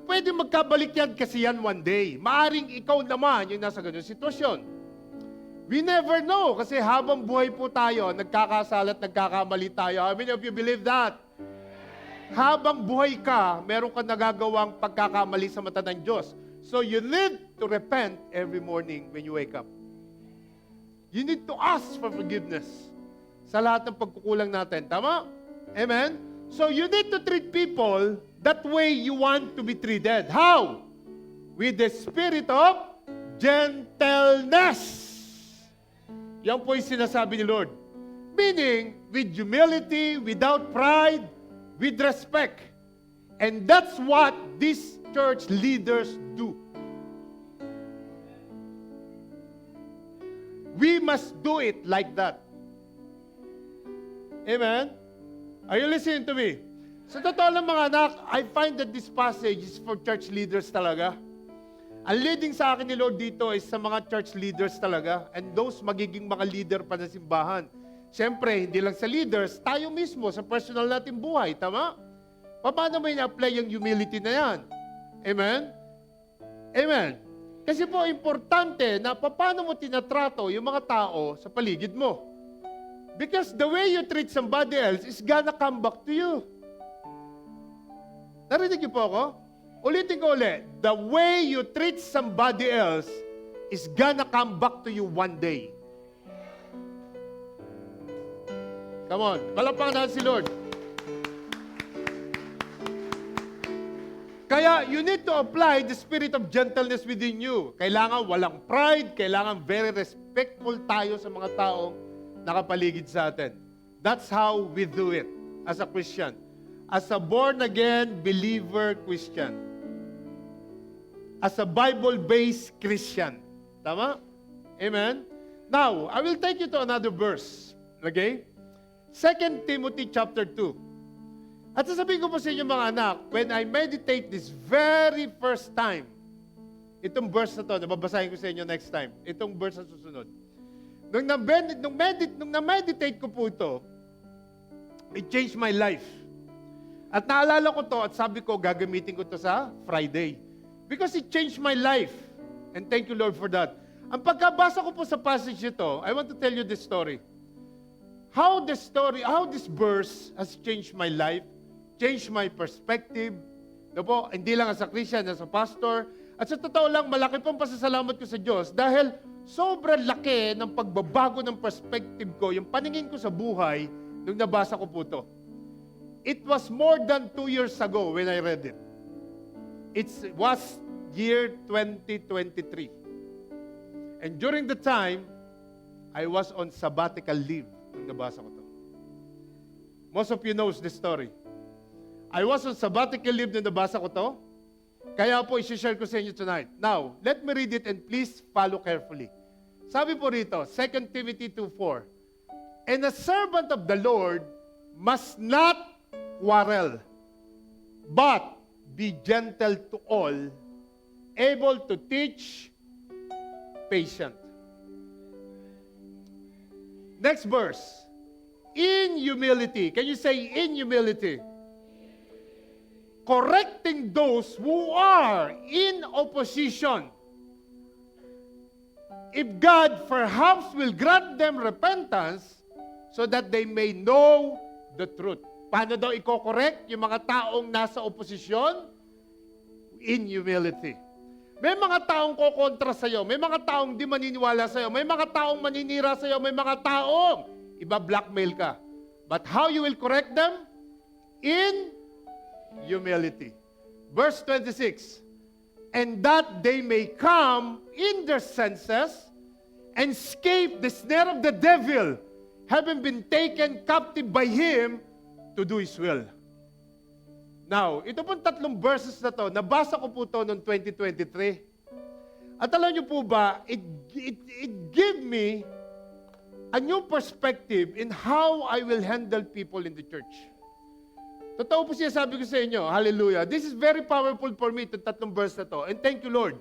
Pwede magkabalik yan kasi yan one day. Maaring ikaw naman yung nasa ganyan sitwasyon. We never know kasi habang buhay po tayo, nagkakasala at nagkakamali tayo. How many of you believe that? Habang buhay ka, meron ka nagagawang pagkakamali sa mata ng Diyos. So you need to repent every morning when you wake up. You need to ask for forgiveness sa lahat ng pagkukulang natin. Tama? Amen? So you need to treat people that way you want to be treated. How? With the spirit of gentleness. Yan po yung sinasabi ni Lord. Meaning, with humility, without pride, with respect. And that's what these church leaders do. We must do it like that. Amen? Are you listening to me? Sa totoo lang mga anak, I find that this passage is for church leaders talaga. Ang leading sa akin ni Lord dito is sa mga church leaders talaga and those magiging mga leader pa ng simbahan. Siyempre, hindi lang sa leaders, tayo mismo sa personal nating buhay, tama? Paano mo ina-apply yung humility na yan? Amen? Amen. Kasi po, importante na paano mo tinatrato yung mga tao sa paligid mo. Because the way you treat somebody else is gonna come back to you. Narinig niyo po ako? Ulitin ko ulit. The way you treat somebody else is gonna come back to you one day. Come on. Palakpakan natin si Lord. Kaya you need to apply the spirit of gentleness within you. Kailangan walang pride, kailangan very respectful tayo sa mga taong nakapaligid sa atin. That's how we do it as a Christian. As a born-again believer Christian. As a Bible-based Christian. Tama? Amen? Now, I will take you to another verse. Okay? 2 Timothy chapter 2. At sasabihin ko po sa inyo mga anak, when I meditate this very first time, itong verse na to, nababasahin ko sa inyo next time, itong verse na susunod. Nung na-meditate ko po ito, it changed my life. At naalala ko to at sabi ko, gagamitin ko to sa Friday. Because it changed my life. And thank you, Lord, for that. Ang pagkabasa ko po sa passage ito, I want to tell you this story. How this verse has changed my life, changed my perspective. No po, hindi lang as a Christian, as a pastor. At sa totoo lang, malaki pong pasasalamat ko sa Diyos dahil sobrang laki ng pagbabago ng perspective ko, yung paningin ko sa buhay, nung nabasa ko po ito. It was more than 2 years ago when I read it. It was year 2023. And during the time, I was on sabbatical leave nung nabasa ko ito. Most of you knows this story. I was on sabbatical leave nung nabasa ko ito. Kaya po, isi-share ko sa inyo tonight. Now, let me read it and please follow carefully. Sabi po rito, 2 Timothy 2:4, and a servant of the Lord must not quarrel, but be gentle to all, able to teach, patient. Next verse. In humility. Can you say in humility? Correcting those who are in opposition. If God perhaps will grant them repentance so that they may know the truth. Paano daw i-correct yung mga taong nasa oposisyon? In humility. May mga taong kokontra sa'yo, may mga taong di maniniwala sa'yo, may mga taong maninira sa'yo, may mga taong iba-blackmail ka. But how you will correct them? In humility. Verse 26, and that they may come in their senses and escape the snare of the devil, having been taken captive by him to do his will. Now, ito pong 3 verses na to, nabasa ko po to noong 2023. At alam niyo po ba, it gave me a new perspective in how I will handle people in the church. Totoo po siya sabi ko sa inyo, hallelujah. This is very powerful for me, itong 3 verse na to. And thank you, Lord,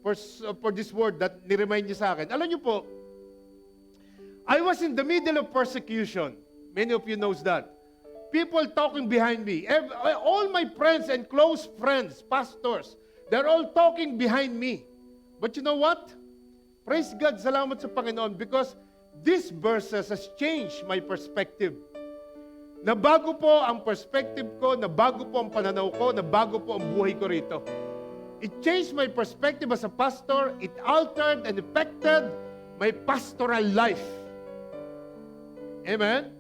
for this word that niremind niyo sa akin. Alam niyo po, I was in the middle of persecution. Many of you knows that. People talking behind me. All my friends and close friends, pastors, they're all talking behind me. But you know what? Praise God, salamat sa Panginoon because these verses has changed my perspective. Nabago po ang perspective ko, nabago po ang pananaw ko, nabago po ang buhay ko rito. It changed my perspective as a pastor. It altered and affected my pastoral life. Amen?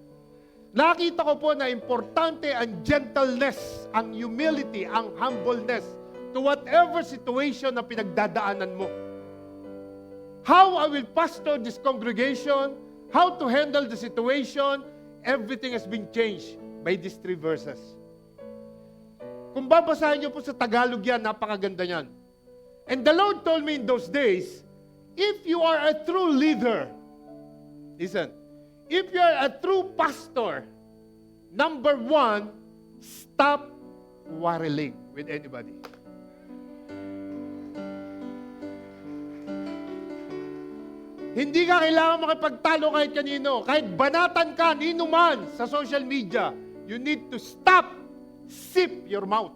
Nakita ko po na importante ang gentleness, ang humility, ang humbleness to whatever situation na pinagdadaanan mo. How I will pastor this congregation, how to handle the situation, everything has been changed by these 3 verses. Kung babasahin niyo po sa Tagalog yan, napakaganda niyan. And the Lord told me in those days, if you are a true leader, listen, if you are a true pastor, number 1, stop quarreling with anybody. Hindi ka kailangan makipagtalo kahit kanino. Kahit banatan ka, nino man sa social media, you need to stop, sip your mouth.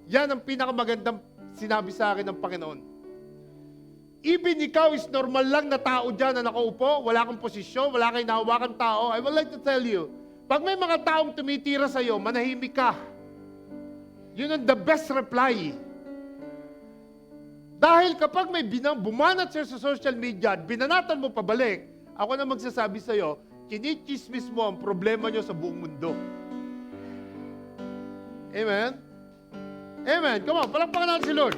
Yan ang pinakamagandang sinabi sa akin ng Panginoon. Even ikaw is normal lang na tao dyan na nakaupo, wala kang posisyon, wala kang nahawakan tao, I would like to tell you, pag may mga taong tumitira sa'yo, manahimik ka. Yun ang the best reply. Dahil kapag may bumanat sa'yo sa social media at binanatan mo pabalik, ako na magsasabi sa'yo, kinichismis mo ang problema nyo sa buong mundo. Amen? Amen. Come on, palakpakan natin si Lord.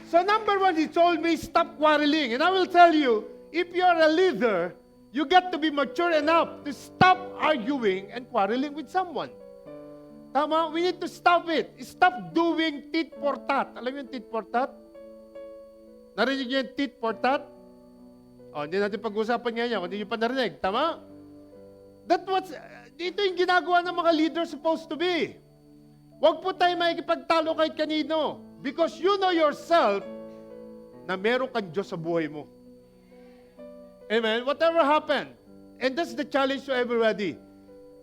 So number one, he told me, stop quarreling. And I will tell you, if you are a leader, you get to be mature enough to stop arguing and quarreling with someone. Tama? We need to stop it. Stop doing tit for tat. Alam mo yung tit for tat? Narinig niyo yung tit for tat? O, hindi natin pag-usapan ngayon, kung hindi niyo pa narinig. Tama? Dito yung ginagawa ng mga leaders supposed to be. Huwag po tayo makikipagtalo kahit kanino. Because you know yourself na meron kang Diyos sa buhay mo. Amen? Whatever happened. And that's the challenge to everybody.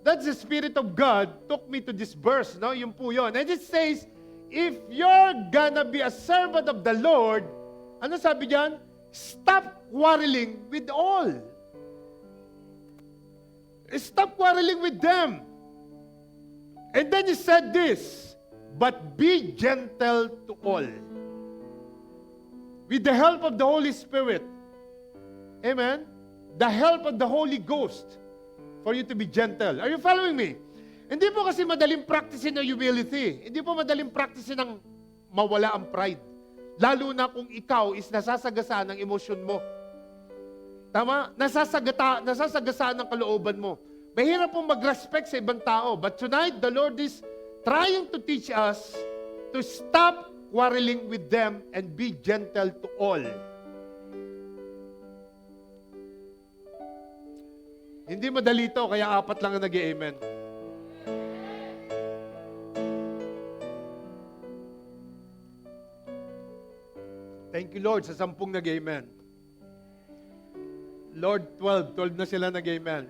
That's the Spirit of God took me to this verse. No? Yun po yun. And it says, if you're gonna be a servant of the Lord, ano sabi diyan? Stop quarreling with all. Stop quarreling with them. And then he said this, but be gentle to all. With the help of the Holy Spirit. Amen? The help of the Holy Ghost for you to be gentle. Are you following me? Hindi po kasi madaling practicein ang humility. Hindi po madaling practicein ang mawala ang pride. Lalo na kung ikaw is nasasagasaan ng emosyon mo. Tama? Nasasagasaan ng kalooban mo. Mahirap pong mag-respect sa ibang tao. But tonight, the Lord is trying to teach us to stop quarreling with them and be gentle to all. Hindi madali ito, kaya 4 lang ang nag-i-amen. Thank you, Lord, sa 10 nag-amen. Lord, 12 na sila nag-amen.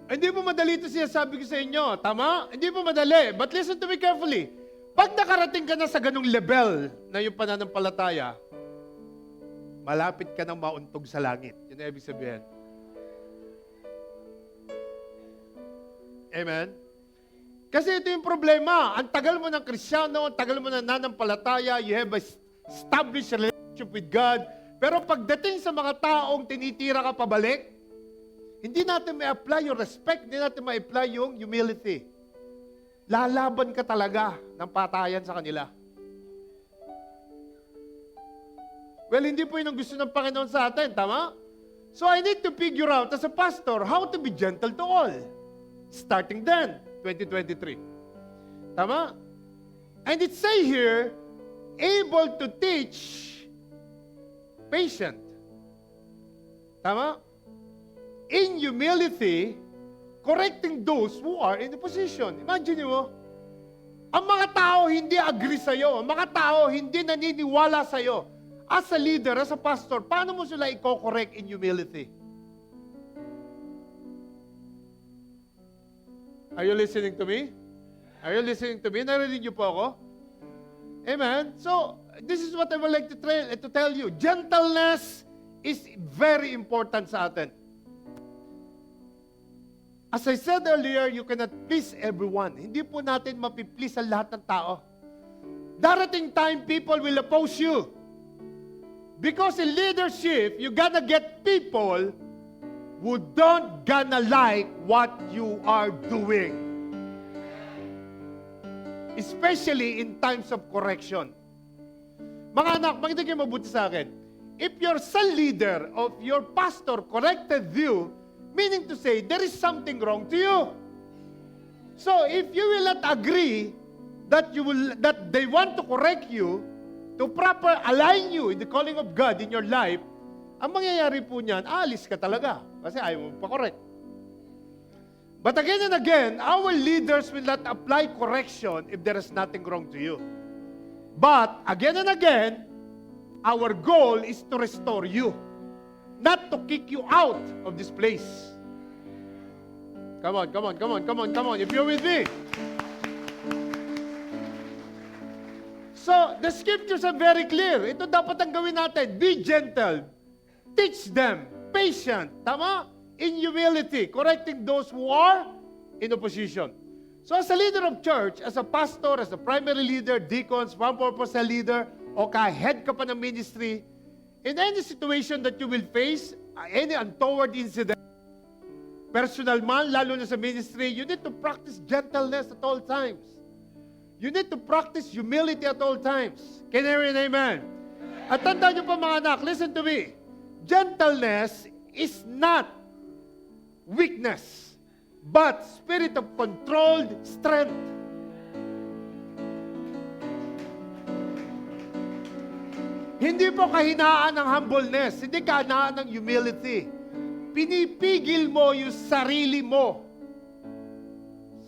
Hindi po madali ito siya sabi ko sa inyo. Tama? Hindi po madali. But listen to me carefully. Pag nakarating ka na sa ganung level na yung pananampalataya, malapit ka nang mauntog sa langit. Yun ang ibig sabihin. Amen? Kasi ito yung problema. Ang tagal mo ng Kristyano, ang tagal mo ng nanampalataya, you have established a relationship with God. Pero pagdating sa mga taong tinitira ka pabalik, hindi natin ma-apply yung respect, hindi natin ma-apply yung humility. Lalaban ka talaga ng patayan sa kanila. Well, hindi po yun ang gusto ng Panginoon sa atin, tama? So I need to figure out as a pastor how to be gentle to all. Starting then, 2023. Tama? And it say here, able to teach patient. Tama? In humility, correcting those who are in the position. Imagine mo, ang mga tao hindi agree sa'yo, ang mga tao hindi naniniwala sa'yo. As a leader, as a pastor, paano mo sila i-correct in humility? Are you listening to me? Are you listening to me? Narinig niyo po ako? Amen? So, this is what I would like to tell you. Gentleness is very important sa atin. As I said earlier, you cannot please everyone. Hindi po natin mapiplease ang lahat ng tao. Darating time, people will oppose you. Because in leadership, you gotta get people who don't gonna like what you are doing. Especially in times of correction. Mga anak, makinig kayo mabuti sa akin. If your cell leader of your pastor corrected you, meaning to say, there is something wrong to you. So, if you will not agree that they want to correct you, to proper align you in the calling of God in your life, ang mangyayari po niyan, alis ka talaga. Kasi ayaw mo pa-correct. But again and again, our leaders will not apply correction if there is nothing wrong to you. But again and again, our goal is to restore you, not to kick you out of this place. Come on, come on, come on, come on, come on. If you're with me. So, the scriptures are very clear. Ito dapat ang gawin natin. Be gentle. Teach them. Patient. Tama? In humility. Correcting those who are in opposition. So, as a leader of church, as a pastor, as a primary leader, deacons, one-purpose leader, o head ka pa ng ministry, in any situation that you will face, any untoward incident, personal man, lalo na sa ministry, you need to practice gentleness at all times. You need to practice humility at all times. Can you hear an amen? At tandaan niyo pa mga anak, listen to me. Gentleness is not weakness, but spirit of controlled strength. Hindi po kahinaan ng humbleness, hindi kahinaan ng humility. Pinipigil mo yung sarili mo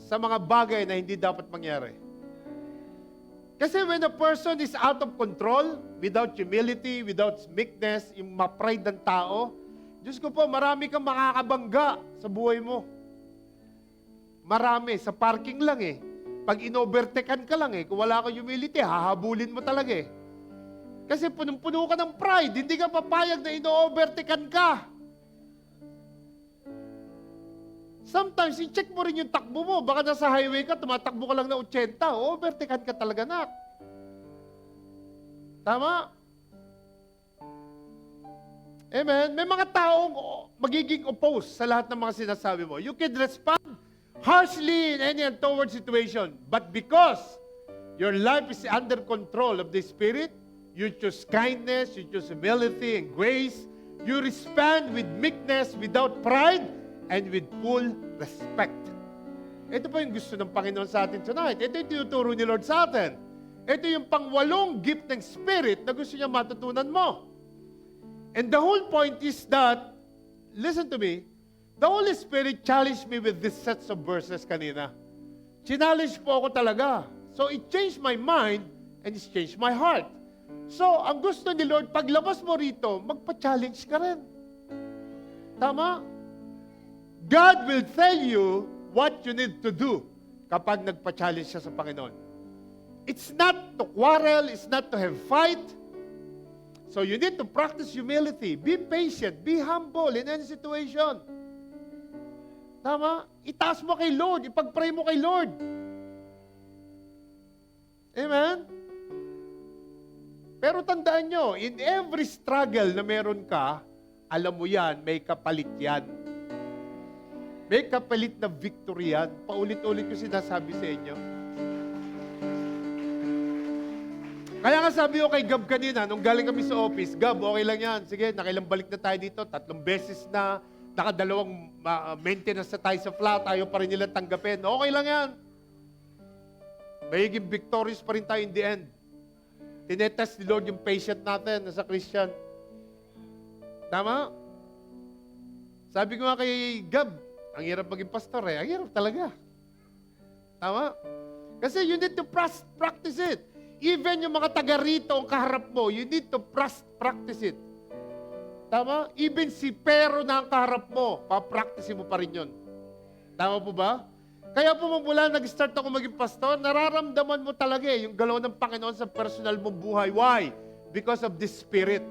sa mga bagay na hindi dapat mangyari. Kasi when a person is out of control, without humility, without meekness, yung ma-pride ng tao, Diyos ko po, marami kang makakabangga sa buhay mo. Marami. Sa parking lang eh. Pag in-overtaken ka lang eh, kung wala kang humility, hahabulin mo talaga eh. Kasi punong-puno ka ng pride, hindi ka papayag na in-overtaken ka. Sometimes, i-check mo rin yung takbo mo. Baka nasa highway ka, tumatakbo ka lang na 80, overtaken ka talaga na. Tama? Amen? May mga taong magiging opposed sa lahat ng mga sinasabi mo. You can respond harshly in any untoward situation. But because your life is under control of the Spirit, you choose kindness, you choose humility and grace, you respond with meekness, without pride, and with full respect. Ito po yung gusto ng Panginoon sa atin tonight. Ito yung tinuturo ni Lord sa atin. Ito yung pangwalong gift ng Spirit na gusto niya matutunan mo. And the whole point is that, listen to me, the Holy Spirit challenged me with these sets of verses kanina. Challenge po ako talaga. So it changed my mind and it changed my heart. So, ang gusto ni Lord, paglabas mo rito, magpa-challenge ka rin. Tama? God will tell you what you need to do kapag nagpa-challenge siya sa Panginoon. It's not to quarrel, it's not to have fight. So you need to practice humility. Be patient, be humble in any situation. Tama? Itaas mo kay Lord, ipag-pray mo kay Lord. Amen? Pero tandaan nyo, in every struggle na meron ka, alam mo yan, may kapalit yan. May kapalit na victory yan. Paulit-ulit ko sinasabi sa inyo. Kaya nga sabi ko kay Gab kanina, nung galing kami sa office, Gab, okay lang yan. Sige, nakailang balik na tayo dito. 3 beses na, nakadalawang maintenance na tayo sa flat, tayo pa rin nila tanggapin. Okay lang yan. Magiging victorious pa rin tayo in the end. Tinetest ni Lord yung patient natin sa Christian. Tama? Sabi ko nga kay Gab, ang hirap maging pastor eh. Ang hirap talaga. Tama? Kasi you need to practice it. Even yung mga taga rito ang kaharap mo, you need to practice it. Tama? Even si Pero na ang kaharap mo, papractice mo pa rin yun. Tama po ba? Kaya po mula nag-start ako maging pastor, nararamdaman mo talaga yung galaw ng Panginoon sa personal mong buhay. Why? Because of this Spirit.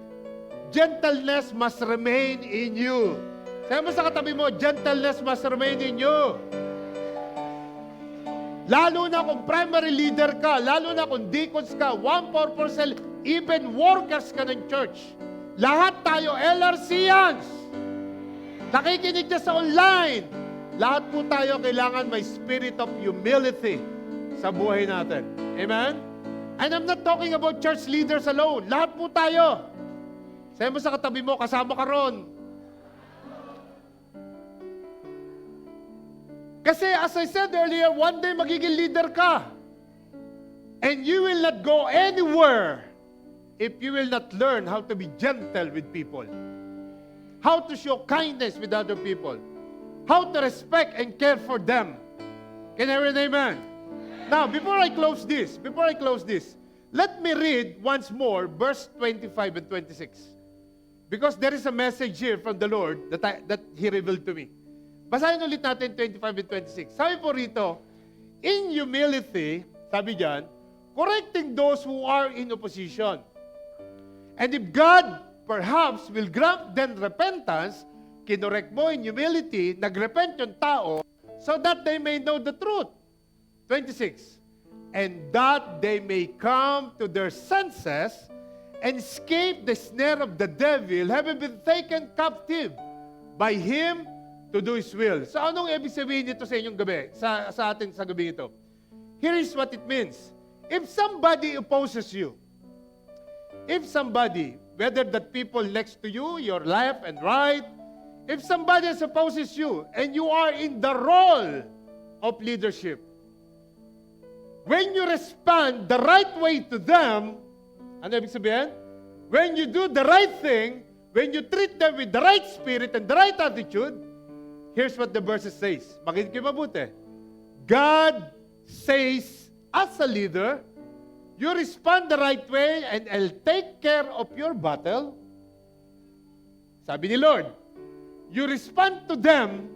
Gentleness must remain in you. Sabi mo sa katabi mo, gentleness must remain in you. Lalo na kung primary leader ka, lalo na kung deacons ka, one-purpose, even workers ka ng church. Lahat tayo LRCians. Nakikinig ka sa online. Lahat po tayo kailangan may spirit of humility sa buhay natin. Amen? And I'm not talking about church leaders alone. Lahat po tayo. Sabi mo sa katabi mo, kasama ka ron. Kasi as I said earlier, one day magiging leader ka. And you will not go anywhere if you will not learn how to be gentle with people. How to show kindness with other people. how to respect and care for them. Can I read amen? Now, before I close this, let me read once more verse 25 and 26. Because there is a message here from the Lord that He revealed to me. Basahin ulit natin 25 and 26. Sabi po rito, in humility, sabi dyan, correcting those who are in opposition. And if God perhaps will grant them repentance, kinorek mo in humility, nagrepent yung tao, so that they may know the truth. 26. And that they may come to their senses and escape the snare of the devil, having been taken captive by him to do His will. So anong ibig sabihin nito sa inyong gabi? Sa atin sa gabi ito? Here is what it means. If somebody opposes you, if somebody, whether that people next to you, your left and right, if somebody opposes you and you are in the role of leadership, when you respond the right way to them, ano ibig sabihin? When you do the right thing, when you treat them with the right spirit and the right attitude, here's what the verse says. Makinig kayo mabuti. God says, as a leader, you respond the right way and I'll take care of your battle. Sabi ni Lord, you respond to them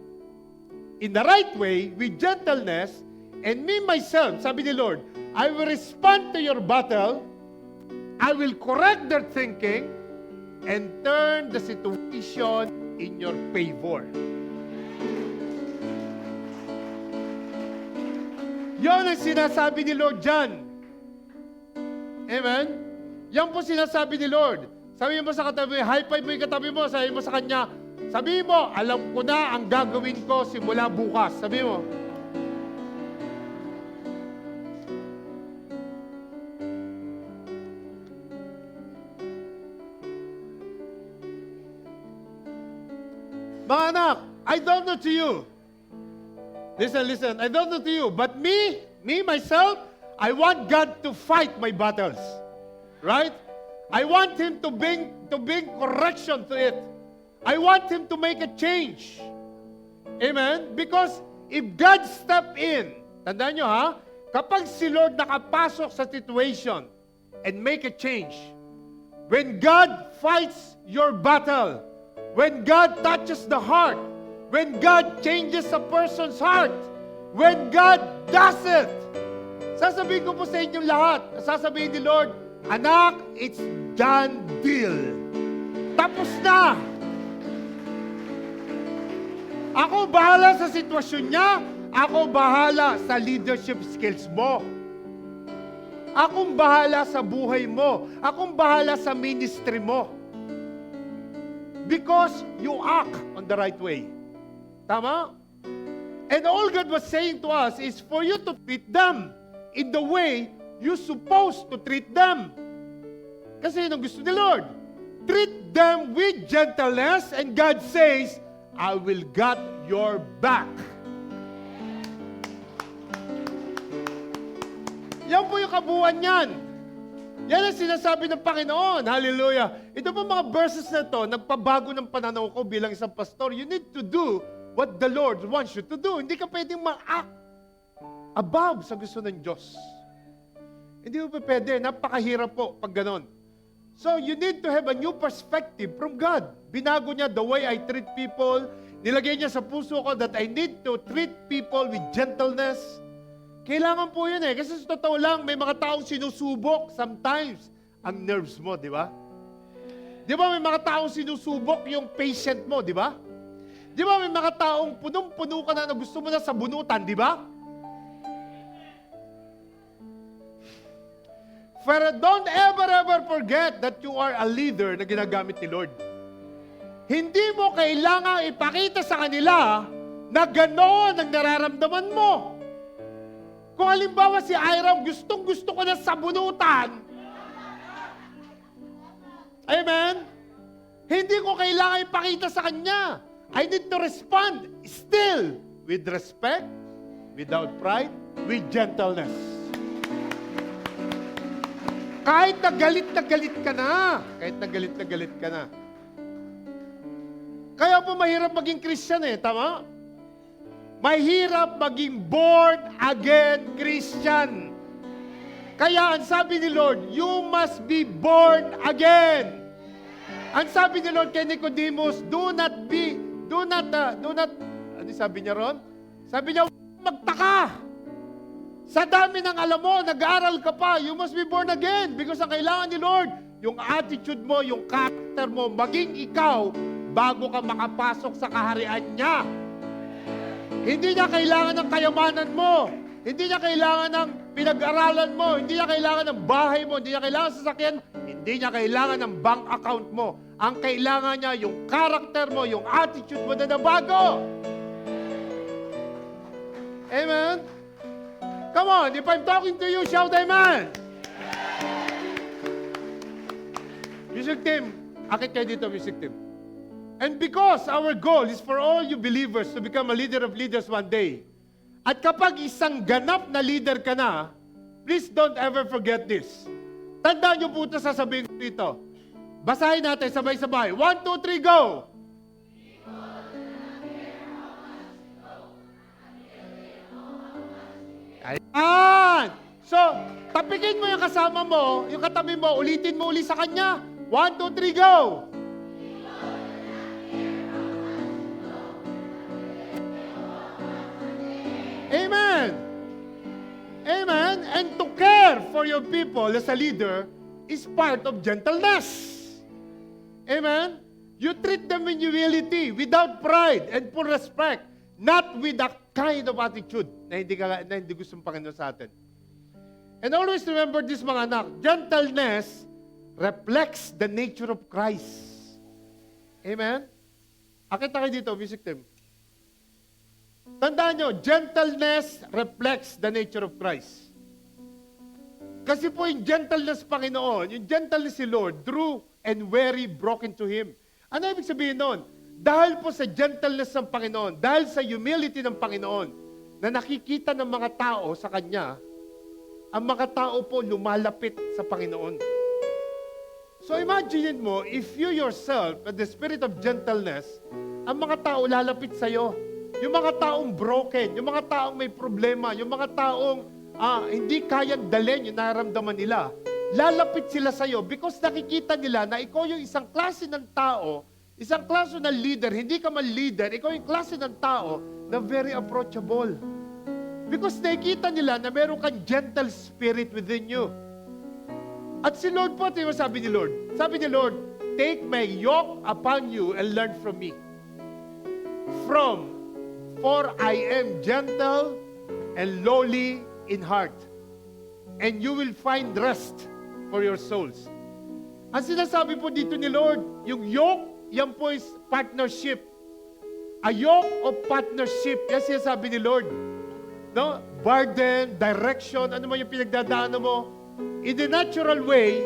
in the right way with gentleness, and me myself, sabi ni Lord, I will respond to your battle, I will correct their thinking, and turn the situation in your favor. Yon ang sinasabi ni Lord dyan. Amen? Yan po sinasabi ni Lord. Sabi mo sa katabi, high five mo yung katabi mo, sabi mo sa kanya, sabi mo, alam ko na ang gagawin ko simula bukas. Sabi mo. Mga anak, I don't know to you. Listen, I don't know to you, but me, myself, I want God to fight my battles. Right? I want Him to bring correction to it. I want Him to make a change. Amen? Because if God step in, tandaan nyo ha, kapag si Lord nakapasok sa situation and make a change, when God fights your battle, when God touches the heart, when God changes a person's heart, when God does it, sasabihin ko po sa inyong lahat, sasabihin ni Lord, anak, it's done deal. Tapos na. Ako bahala sa sitwasyon niya, ako bahala sa leadership skills mo. Akong bahala sa buhay mo. Akong bahala sa ministry mo. Because you act on the right way. Tama? And all God was saying to us is for you to treat them in the way you're supposed to treat them. Kasi yun ang gusto ni Lord. Treat them with gentleness, and God says, I will got your back. Yan po yung kabuuan niyan. Yan ang sinasabi ng Panginoon. Hallelujah. Ito po mga verses na to, nagpabago ng pananaw ko bilang isang pastor. You need to do what the Lord wants you to do. Hindi ka pwedeng ma-act above sa gusto ng Diyos. Hindi mo pa pwede. Napakahirap po pag ganon. So, you need to have a new perspective from God. Binago niya the way I treat people. Nilagay niya sa puso ko that I need to treat people with gentleness. Kailangan po yun eh. Kasi sa totoo lang, may mga taong sinusubok sometimes ang nerves mo, di ba? Di ba may mga taong sinusubok yung patient mo, di ba? Di ba may mga taong punong-puno ka na gusto mo na sa bunutan, di ba? But don't ever forget that you are a leader na ginagamit ni Lord. Hindi mo kailangang ipakita sa kanila na gano'n ang nararamdaman mo. Kung halimbawa si Iram, gustong-gusto ko na sa bunutan. Amen? Hindi ko kailangan ipakita sa kanya. I need to respond still with respect, without pride, with gentleness. Kahit na galit ka na. Kahit na galit ka na. Kaya po mahirap maging Christian eh, tama? Mahirap maging born again Christian. Kaya ang sabi ni Lord, you must be born again. Ang sabi ni Lord kay Nicodemus, ano sabi niya ron? Sabi niya, magtaka. Sa dami ng alam mo, nag-aaral ka pa, you must be born again. Because ang kailangan ni Lord, yung attitude mo, yung character mo, maging ikaw, bago ka makapasok sa kaharian niya. Hindi niya kailangan ng kayamanan mo. Hindi niya kailangan ng pinag-aralan mo. Hindi niya kailangan ng bahay mo. Hindi niya kailangan ng sasakyan. Hindi niya kailangan ng bank account mo. Ang kailangan niya, yung character mo, yung attitude mo na bago. Amen? Come on, if I'm talking to you, shout amen. Music team, akit kayo dito, music team. And because our goal is for all you believers to become a leader of leaders one day, at kapag isang ganap na leader ka na, please don't ever forget this. Tandaan niyo po ito, sasabihin ko dito. Basahin natin sabay-sabay. 1, 2, 3, go! Ayan! So, tapikin mo yung kasama mo, yung katabi mo, ulitin mo uli sa kanya. 1, 2, 3, go! Amen! Amen! And to care for your people as a leader is part of gentleness. Amen? You treat them in humility, without pride, and full respect, not with that kind of attitude na hindi gusto ng Panginoon sa atin. And always remember this, mga anak, gentleness reflects the nature of Christ. Amen? Akit na kayo dito, music team. Tandaan nyo, gentleness reflects the nature of Christ. Kasi po yung gentleness, Panginoon, yung gentleness si Lord, drew and very broken to Him. Ano ibig sabihin nun? Dahil po sa gentleness ng Panginoon, dahil sa humility ng Panginoon, na nakikita ng mga tao sa Kanya, ang mga tao po lumalapit sa Panginoon. So imagine mo, if you yourself, with the spirit of gentleness, ang mga tao lalapit sa'yo. Yung mga taong broken, yung mga taong may problema, yung mga taong hindi kayang dalhin yung nararamdaman nila, lalapit sila sa'yo because nakikita nila na ikaw yung isang klase ng tao, isang klase ng leader, hindi ka man leader, ikaw yung klase ng tao na very approachable. Because nakikita nila na meron kang gentle spirit within you. At si Lord po, ito yung sabi ni Lord. Sabi ni Lord, take my yoke upon you and learn from me. For I am gentle and lowly in heart, and you will find rest for your souls. Ang sinasabi po dito ni Lord, yung yoke, yan po is partnership. A yoke of partnership, yan sinasabi ni Lord. No? Burden, direction, ano man yung pinagdadaanan mo. In the natural way,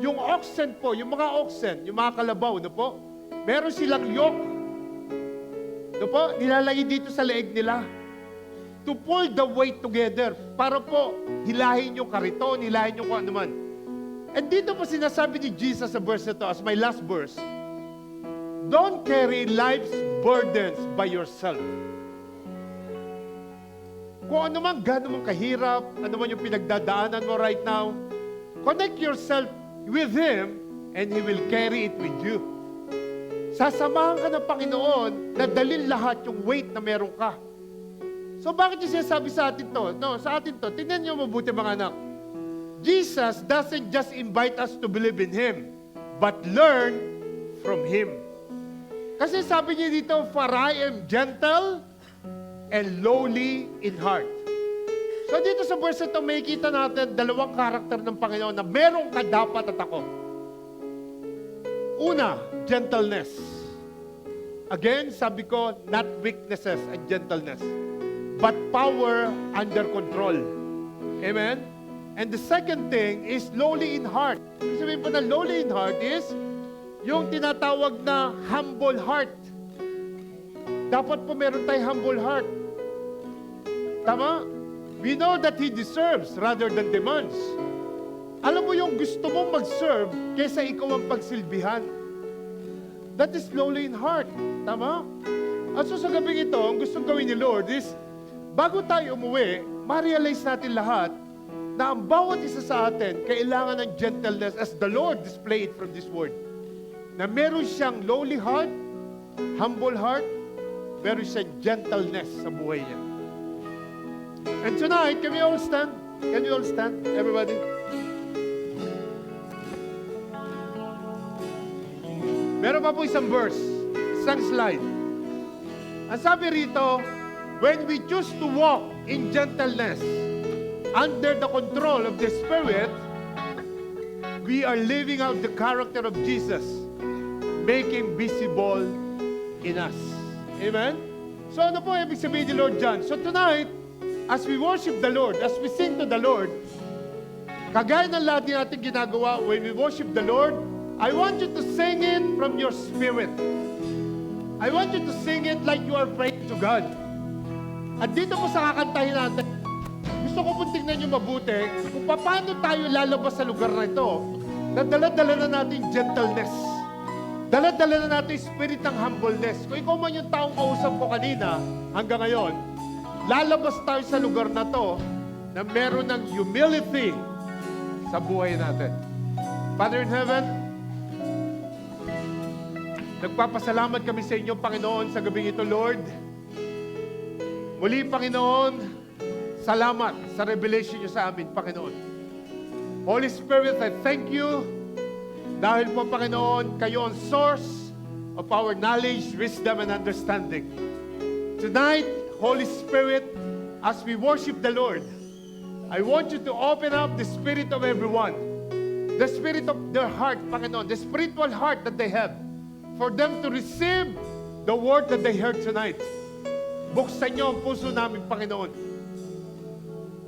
yung oxen po, yung mga oxen, yung mga kalabaw, no po, meron silang yoke. No po, nilalagay dito sa leeg nila. To pull the weight together. Para po, hilahin yung kariton, hilahin yung kung ano man. And dito po sinasabi ni Jesus sa verse na to, as my last verse, don't carry life's burdens by yourself. Kung ano man, gano'n mong kahirap, ano man yung pinagdadaanan mo right now, connect yourself with Him and He will carry it with you. Sasamahan ka ng Panginoon na dalhin lahat yung weight na meron ka. So bakit yung sinasabi sa atin to? No, sa atin to, tingnan nyo mabuti mga anak. Jesus doesn't just invite us to believe in Him, but learn from Him. Kasi sabi niya dito, for I am gentle and lowly in heart. So dito sa verse ito, may kita natin dalawang karakter ng Panginoon na meron ka dapat at ako. Una, gentleness. Again, sabi ko, not weaknesses and gentleness, but power under control. Amen? And the second thing is lowly in heart. Sabihin po na lowly in heart is yung tinatawag na humble heart. Dapat po meron tayong humble heart. Tama? We know that He deserves rather than demands. Alam mo yung gusto mong mag-serve kaysa ikaw ang pagsilbihan. That is lowly in heart. Tama? At so sa gabing ito, ang gustong gawin ni Lord is, bago tayo umuwi, ma-realize natin lahat na ang bawat isa sa atin, kailangan ng gentleness as the Lord displayed from this word. Na meron siyang lowly heart, humble heart, meron siyang gentleness sa buhay niya. And tonight, can we all stand? Can you all stand, everybody? Meron pa po isang verse, isang slide. Ang sabi rito, when we choose to walk in gentleness, under the control of the Spirit, we are living out the character of Jesus, making visible in us. Amen? So ano po ibig sabihin ni Lord John? So tonight, as we worship the Lord, as we sing to the Lord, kagaya ng lahat din natin ginagawa, when we worship the Lord, I want you to sing it from your spirit. I want you to sing it like you are praying to God. At dito po sa kakantahin natin, gusto ko pong tingnan nyo mabuti kung paano tayo lalabas sa lugar na ito na dala-dala na natin gentleness. Dala-dala na natin spirit ng humbleness. Kung ikaw man yung taong kausap ko kanina hanggang ngayon, lalabas tayo sa lugar na to na meron ng humility sa buhay natin. Father in heaven, nagpapasalamat kami sa inyo, Panginoon, sa gabing ito, Lord. Muli, Panginoon, salamat sa revelation niyo sa amin, Panginoon. Holy Spirit, I thank you dahil po, Panginoon, kayo ang source of our knowledge, wisdom, and understanding. Tonight, Holy Spirit, as we worship the Lord, I want you to open up the spirit of everyone, the spirit of their heart, Panginoon, the spiritual heart that they have, for them to receive the word that they heard tonight. Buksan niyo ang puso namin, Panginoon.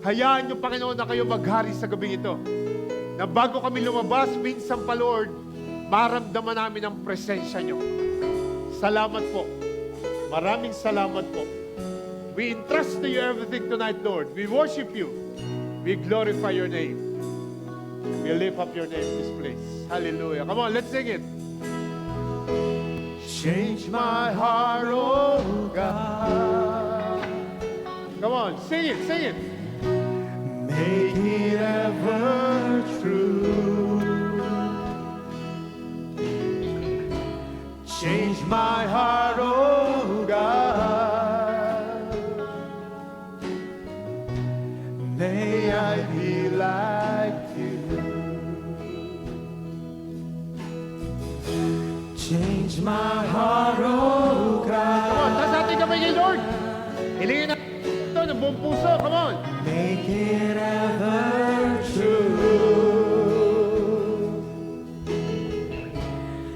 Hayaan niyo, Panginoon, na kayo maghari sa gabing ito. Na bago kami lumabas, minsan pa, Lord, maramdaman namin ang presensya niyo. Salamat po. Maraming salamat po. We entrust to you everything tonight, Lord. We worship you. We glorify your name. We lift up your name in this place. Hallelujah. Come on, let's sing it. Change my heart, oh God. Come on, sing it, sing it. Make it ever true. Change my heart, oh God. May I be like you. Change my heart, oh God. Come on, taas natin kamay kay Lord. Hilingin natin ito ng buong puso. Come on. Make it ever true.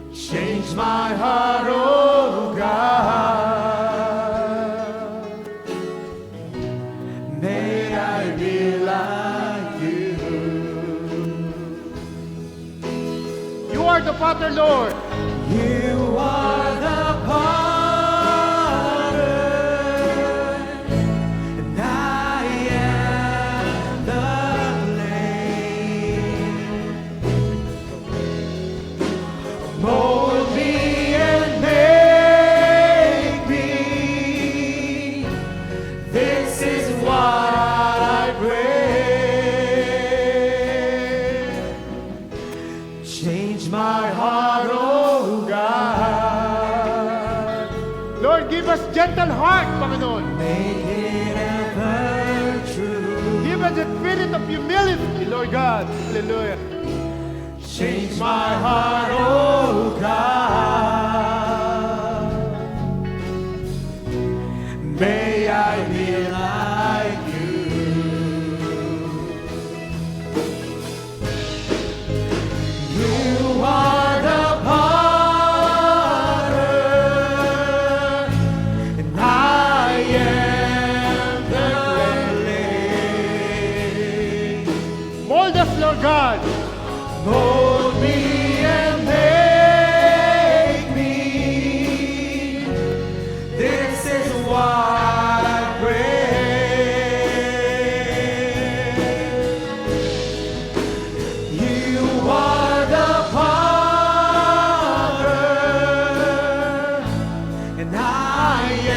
Change my heart, oh God. May I be like you. You are the Father, Lord. You are the potter, and I am the clay. Mold me and make me. This is what I pray. Change my heart, oh God. Lord, give us gentle heart, Panginoon. Make it ever true. Give us a spirit of humility, Lord God. Hallelujah. Change my heart, oh God. May I be like you. You are the potter, and I am the clay. Mold us, Lord God. Mold me and make me. This is what I pray. You are the potter, and I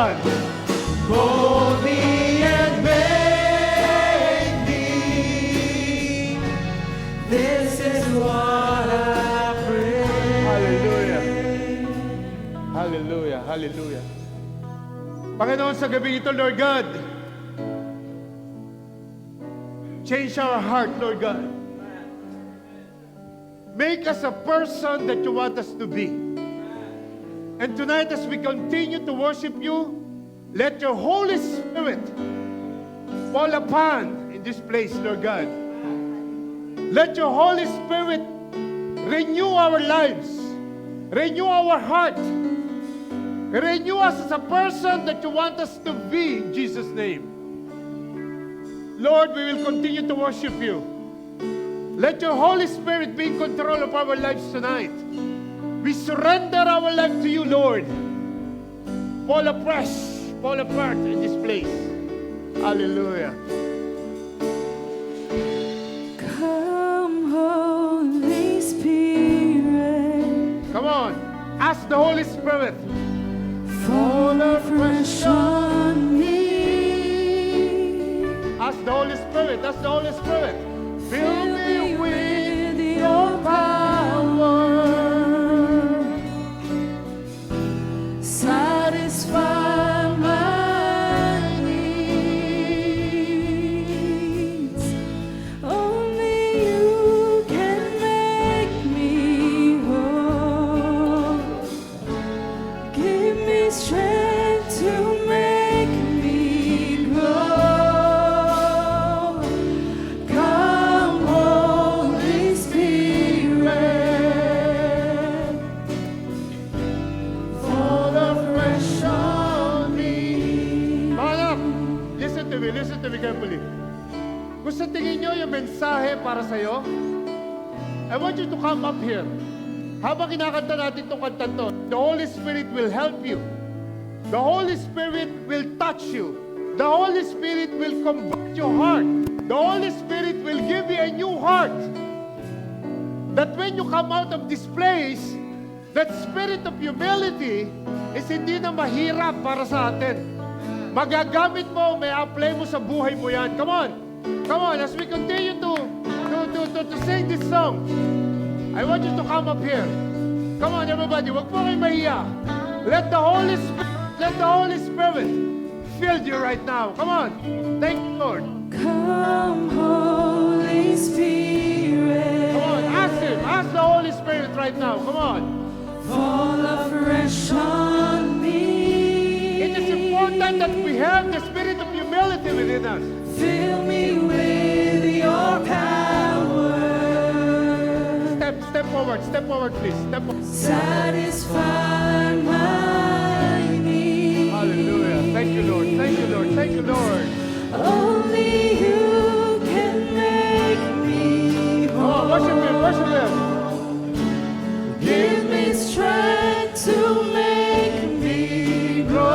God. Mold me and make me. This is what I pray. Hallelujah. Hallelujah. Hallelujah. Panginoon, sa gabi ito, Lord God, change our heart, Lord God. Make us a person that you want us to be. And tonight, as we continue to worship you, let your Holy Spirit fall upon in this place, Lord God. Let your Holy Spirit renew our lives, renew our heart, renew us as a person that you want us to be in Jesus' name. Lord, we will continue to worship you. Let your Holy Spirit be in control of our lives tonight. We surrender our life to you, Lord. Fall afresh, fall apart in this place. Hallelujah. Come, Holy Spirit. Come on, ask the Holy Spirit. Fall afresh on me. Ask the Holy Spirit, ask the Holy Spirit. Fill me with your power. Satisfy my needs. Only you can make me whole. Give me strength to make me grow. Come, Holy Spirit, fall afresh on me. Mga anak, listen to me carefully. Kung sa tingin nyo yung mensahe para sa'yo, I want you to come up here. Habang kinakanta natin itong kanta to, the Holy Spirit will help you. The Holy Spirit will touch you. The Holy Spirit will convert your heart. The Holy Spirit will give you a new heart. That when you come out of this place, that spirit of humility is hindi na mahirap para sa atin. Magagamit mo, may apply mo sa buhay mo yan. Come on, as we continue to sing this song, I want you to come up here. Come on, everybody, wag po kayo mahiya. Let the Holy Spirit fill you right now. Come on, thank you, Lord. Come, Holy Spirit. Come on, ask the Holy Spirit right now. Come on. Fall afresh on me. It is important that we have the spirit of humility within us. Fill me with your power. Step forward, please. Step forward. Satisfy my needs. Hallelujah. Thank you, Lord. Thank you, Lord. Thank you, Lord. Only you can make me Come on, whole. worship Him, worship Him. Give me strength to make me grow.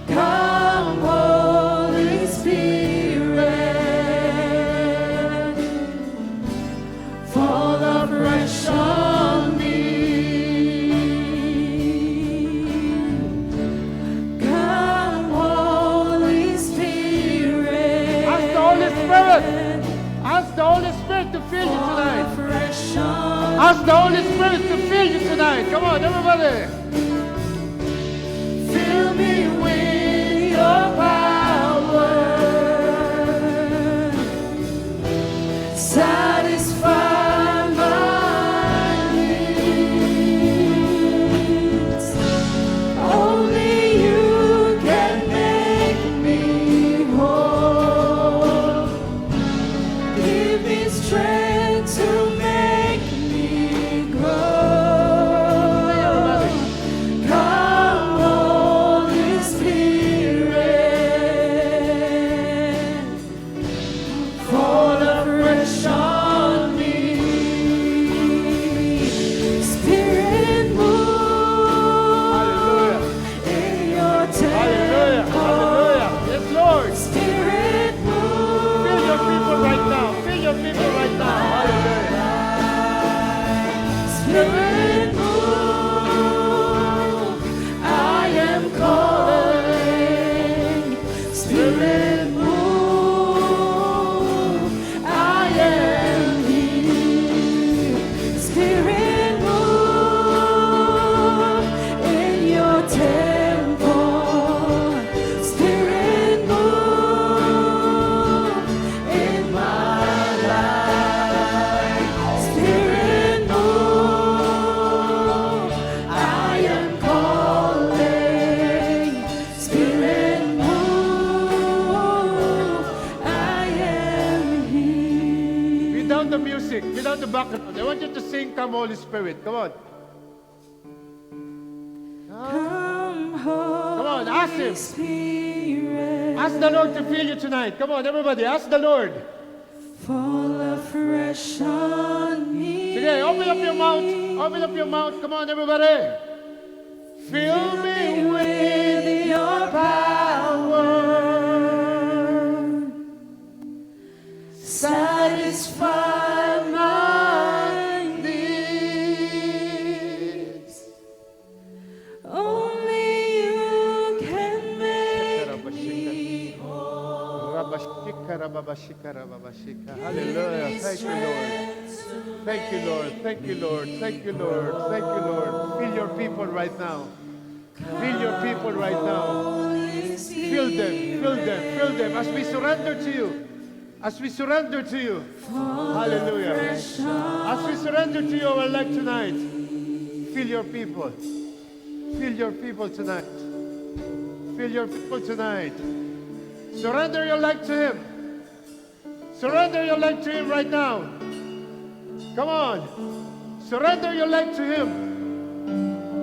Come, Holy Spirit, fall afresh on me. Come, Holy Spirit. Ask the Holy Spirit. Ask the Holy Spirit to fill you tonight. Ask the Holy Spirit to fill you tonight. Come on, everybody. Fill me with your power. Satisfy my needs. Only you can make me whole. Give me strength to make me grow. Come, Holy Spirit, fall afresh on me. Spirit, move in your Hallelujah. temple. Hallelujah. Yes, Lord. Spirit, move. Fill your people right now. Fill your people right now. Hallelujah. Spirit, move come, Holy Spirit. Come on. Come on, ask Him. Spirit, Ask the Lord to fill you tonight. Come on, everybody. Ask the Lord. fall afresh on me. Sige, open up your mouth. Open up your mouth. Come on, everybody. Fill me with your power. Satisfy my needs. Only you can make me whole. Hallelujah. Thank you, Lord. Thank you, Lord. Thank you, Lord. Thank you, Lord. Thank you, Lord. Fill your people right now. Fill your people right now. Fill them. Fill them. Fill them as we surrender to you. As we surrender to you. Hallelujah. As we surrender to you our life tonight. Fill your people. Fill your people tonight. Fill your people tonight. Surrender your life to Him. Surrender your life to Him right now. Come on. Surrender your life to Him.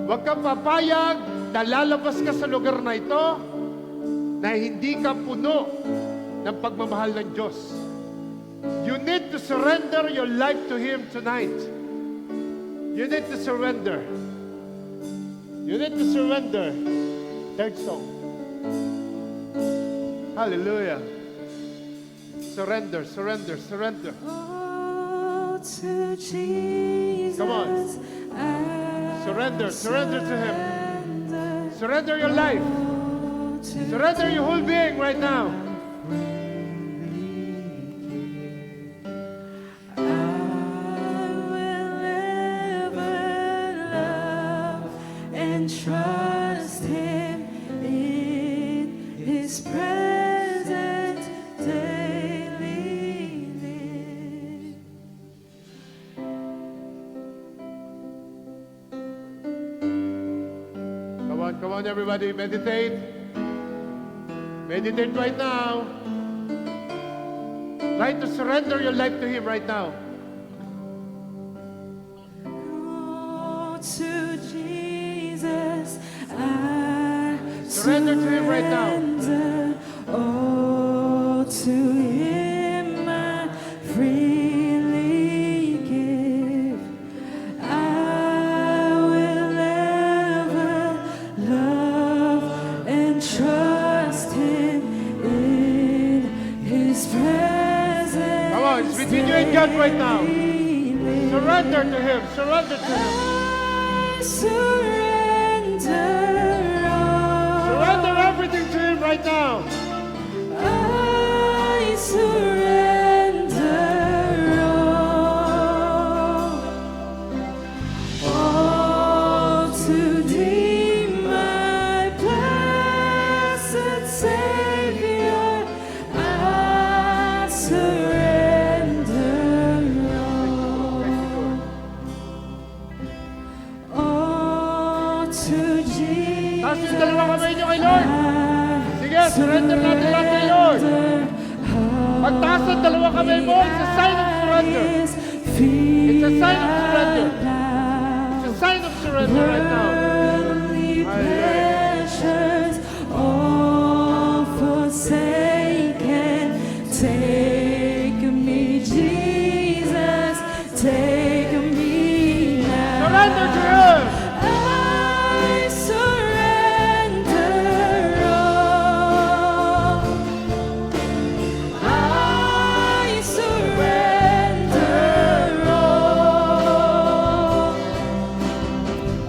Huwag kang papayag na lalabas ka sa lugar na ito na hindi ka puno ng pagmamahal ng Diyos. You need to surrender your life to Him tonight. You need to surrender. You need to surrender. Third song. Hallelujah. Surrender, surrender, surrender. Oh, to Jesus. Come on. Surrender, surrender to Him. Surrender your life. Surrender your whole being right now. Trust Him in His presence daily live. Come on, everybody, meditate. Meditate right now. Try to surrender your life to Him right now. Oh, to Jesus, I Surrender to Him right now. surrender. Oh, to Him I freely give. I will ever love and trust Him in His presence. Come on, it's between you and God right now. daily. Surrender to Him. Surrender to Him. I surrender all. Surrender everything to Him right now. I surrender all to Thee, my blessed Savior. I surrender all to Jesus. Taas yung dalawa kamay niyo kay Lord. Sige, surrender natin lahat kay Lord. Pagtaas ang dalawa kamay mo, it's a sign of surrender. It's a sign of surrender. It's a sign of surrender right now. Worldly pleasures all forsaken. Take me, Jesus, take me now. Surrender to Him. I surrender all. I surrender all.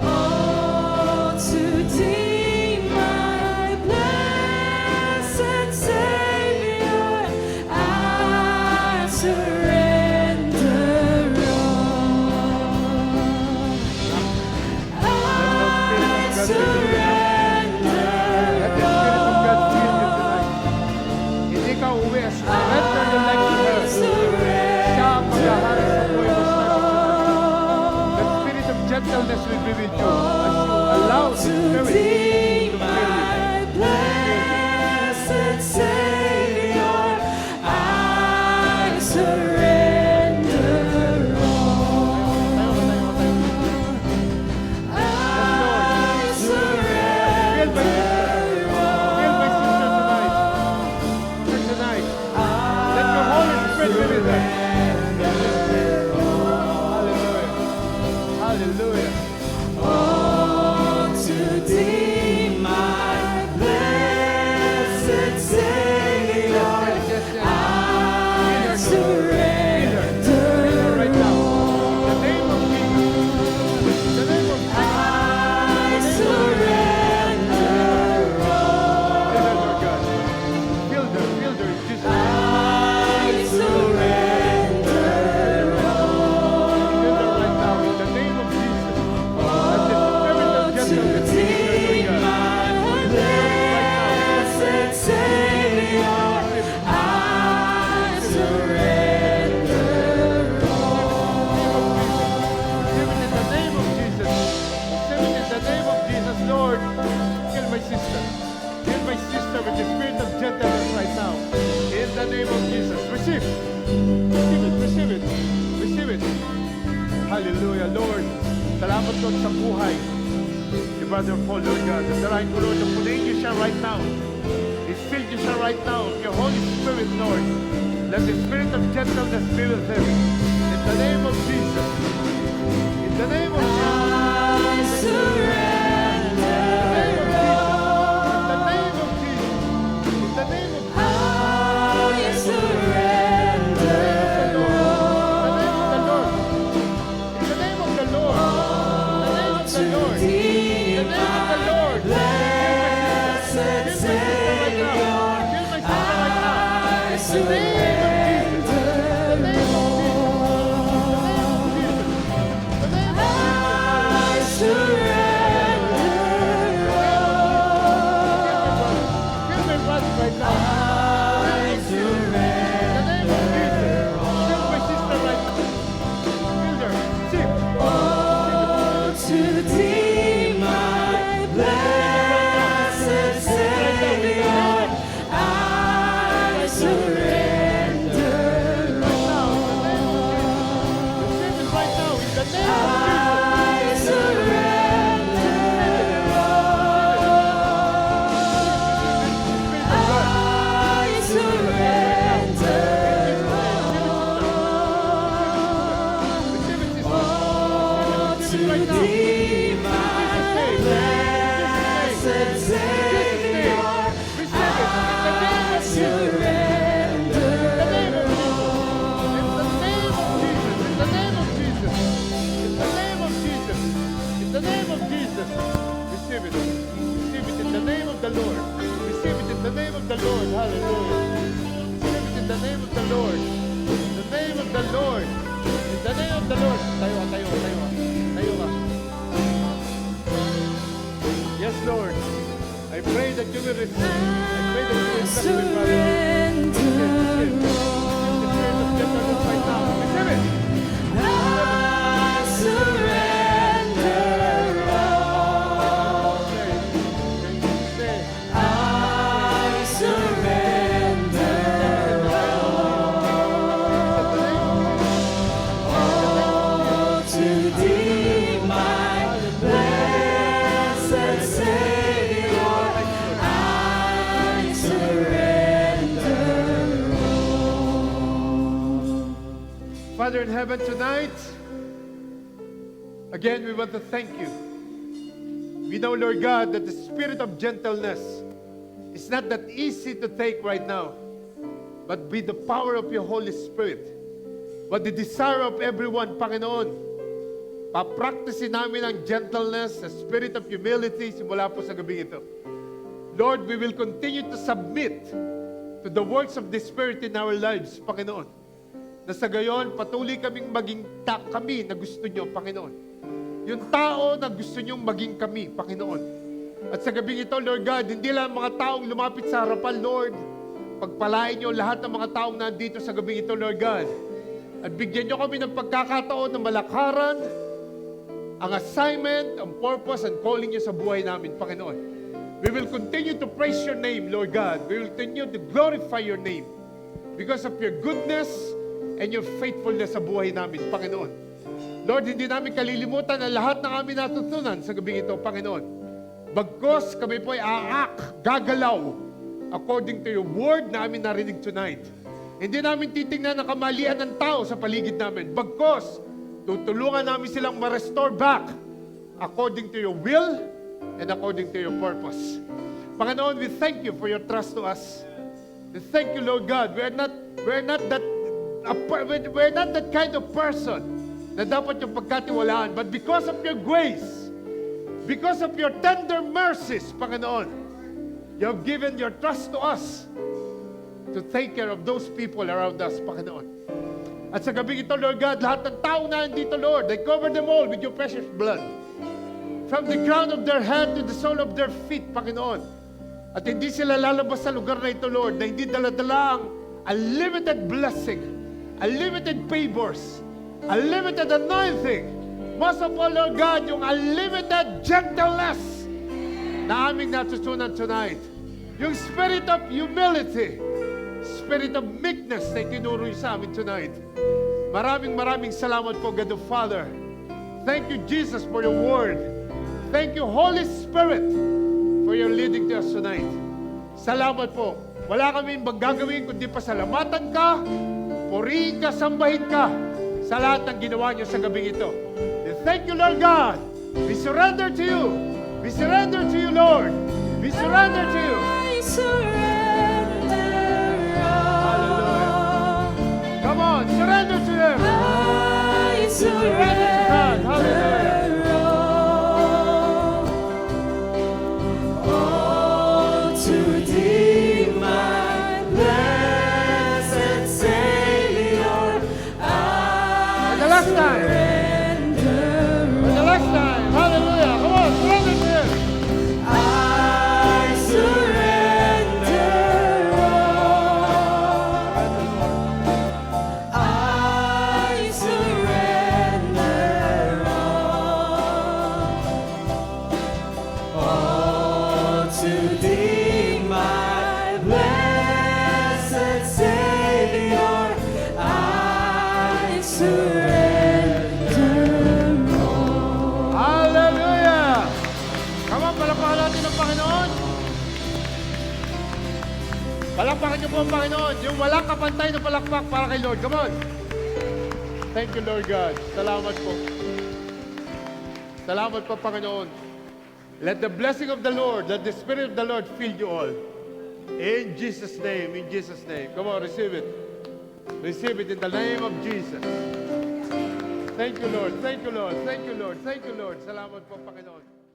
All to Thee, my blessed Savior. I surrender all. I surrender Let the Spirit of God fill you tonight. Hindi ka uwi. Surrender your life to Her. Siya ang maghahari sa buhay mo sa The Spirit of gentleness will be with you as you allow the Spirit to Thee, fill you. my blessed Savior, I surrender all. Hallelujah. Oh, to thee, my blessed Savior, I surrender. Right now. In the name of Jesus. In the name of Jesus. I surrender. Lord God. Feel them, Jesus. I surrender. Feel them right now. In the name of Jesus. Let the spirit of To gentleness be thee, Lord God. my blessed Savior, I surrender. Receive it in the name of Jesus. Receive it in the name of Jesus, Lord. Heal my sister. Heal my sister with the spirit of gentleness right now. In the name of Jesus. Receive. Receive it. Receive it. Receive it. Hallelujah, Lord. Salamat Lord sa buhay ni Brother Paul, Lord God. Dasalain ko, Lord, na punayin niyo siya right now. I-fill niyo siya right now of your Holy Spirit, Lord. Let the spirit of gentleness be with him. In the name of Jesus. In the name of Jesus. I surrender. In the name of Jesus. In the name of Jesus. I surrender. In the name of the Lord. In the name of the Lord. In the name of the To Lord. In thee, the name of the Lord. blessed Savior, I surrender. I to thee, my blessed Savior, I surrender. I surrender. I surrender. To thee, my blessed Savior, I surrender. In the name of Jesus. Receive it. Receive it in the name of the Lord. Receive it in the name of the Lord. Hallelujah. Receive it in the name of the Lord. In the name of the Lord. In the name of the Lord. Tayo ka, tayo ka, tayo ka. Tayo ka. Yes, Lord. I pray that you will receive. I pray that you will bless me, Father. Receive the spirit of gentleness right now. Receive it. I surrender. Stay. I surrender. To thee, my blessed Savior, I surrender. Father in heaven, tonight, again, we want to thank you. We know, Lord God, that the spirit of gentleness is not that easy to take right now, but with the power of your Holy Spirit, but the desire of everyone, Panginoon, papracticein namin ang gentleness, the spirit of humility, simula po sa gabi ito. Lord, we will continue to submit to the works of the Spirit in our lives, Panginoon. Na sa gayon, patuloy kaming maging kami na gusto nyo, Panginoon. Yung tao na gusto nyong maging kami, Panginoon. At sa gabing ito, Lord God, hindi lang mga taong lumapit sa harapan, Lord. Pagpalain nyo lahat ng mga taong nandito sa gabing ito, Lord God. At bigyan nyo kami ng pagkakataon na malakaran ang assignment, ang purpose, and calling nyo sa buhay namin, Panginoon. We will continue to praise your name, Lord God. We will continue to glorify your name because of your goodness and your faithfulness sa buhay namin, Panginoon. Lord, hindi namin kalilimutan ang lahat ng aming natutunan sa gabing ito, Panginoon. Bagkos kami po ay gagalaw according to your word na amin narinig tonight. Hindi namin titingnan ang kamalian ng tao sa paligid namin. Bagkos, Tutulungan namin silang ma-restore back according to your will and according to your purpose. Panginoon, we thank you for your trust to us. We thank you, Lord God. We're not that kind of person na dapat yung pagkatiwalaan. But because of your grace, because of your tender mercies, Panginoon, you have given your trust to us to take care of those people around us, Panginoon. At sa gabi ito, Lord God, lahat ng tao na nandito, Lord, I cover them all with your precious blood. From the crown of their head to the sole of their feet, Panginoon. At hindi sila lalabas sa lugar na ito, Lord, na hindi dala-dala ang unlimited blessing, unlimited favors, unlimited anointing. Most of all, Lord God, yung unlimited gentleness na aming natutunan tonight. Yung spirit of humility, spirit of meekness na itinuro niyo sa amin tonight. Maraming salamat po, God the Father. Thank you, Jesus, for your word. Thank you, Holy Spirit, for your leading to us tonight. Salamat po. Wala kaming gagawin kundi pasalamatan ka, purihin ka, sambahin ka sa lahat ng ginawa niyo sa gabing ito. And thank you, Lord God. We surrender to you. We surrender to you, Lord. We surrender to you. I surrender all. Come on, surrender to Him. I Surrender to God. Hallelujah. surrender all to Thee, my blessed Savior. For the last time. For the last time. Hallelujah. Come on, surrender to Him. I surrender all. I surrender all to Thee, my blessed Savior. I surrender all. Hallelujah! Come on, palakpakan natin ang Panginoon. Palakpakan niyo po ang Panginoon. Yung walang kapantay na palakpak para kay Lord. Come on. Thank you, Lord God. Salamat po. Salamat po, Panginoon. Let the blessing of the Lord, let the Spirit of the Lord fill you all. In Jesus' name, in Jesus' name. Come on, receive it. Receive it in the name of Jesus. Thank you, Lord. Thank you, Lord. Thank you, Lord. Thank you, Lord. Salamat po, Panginoon.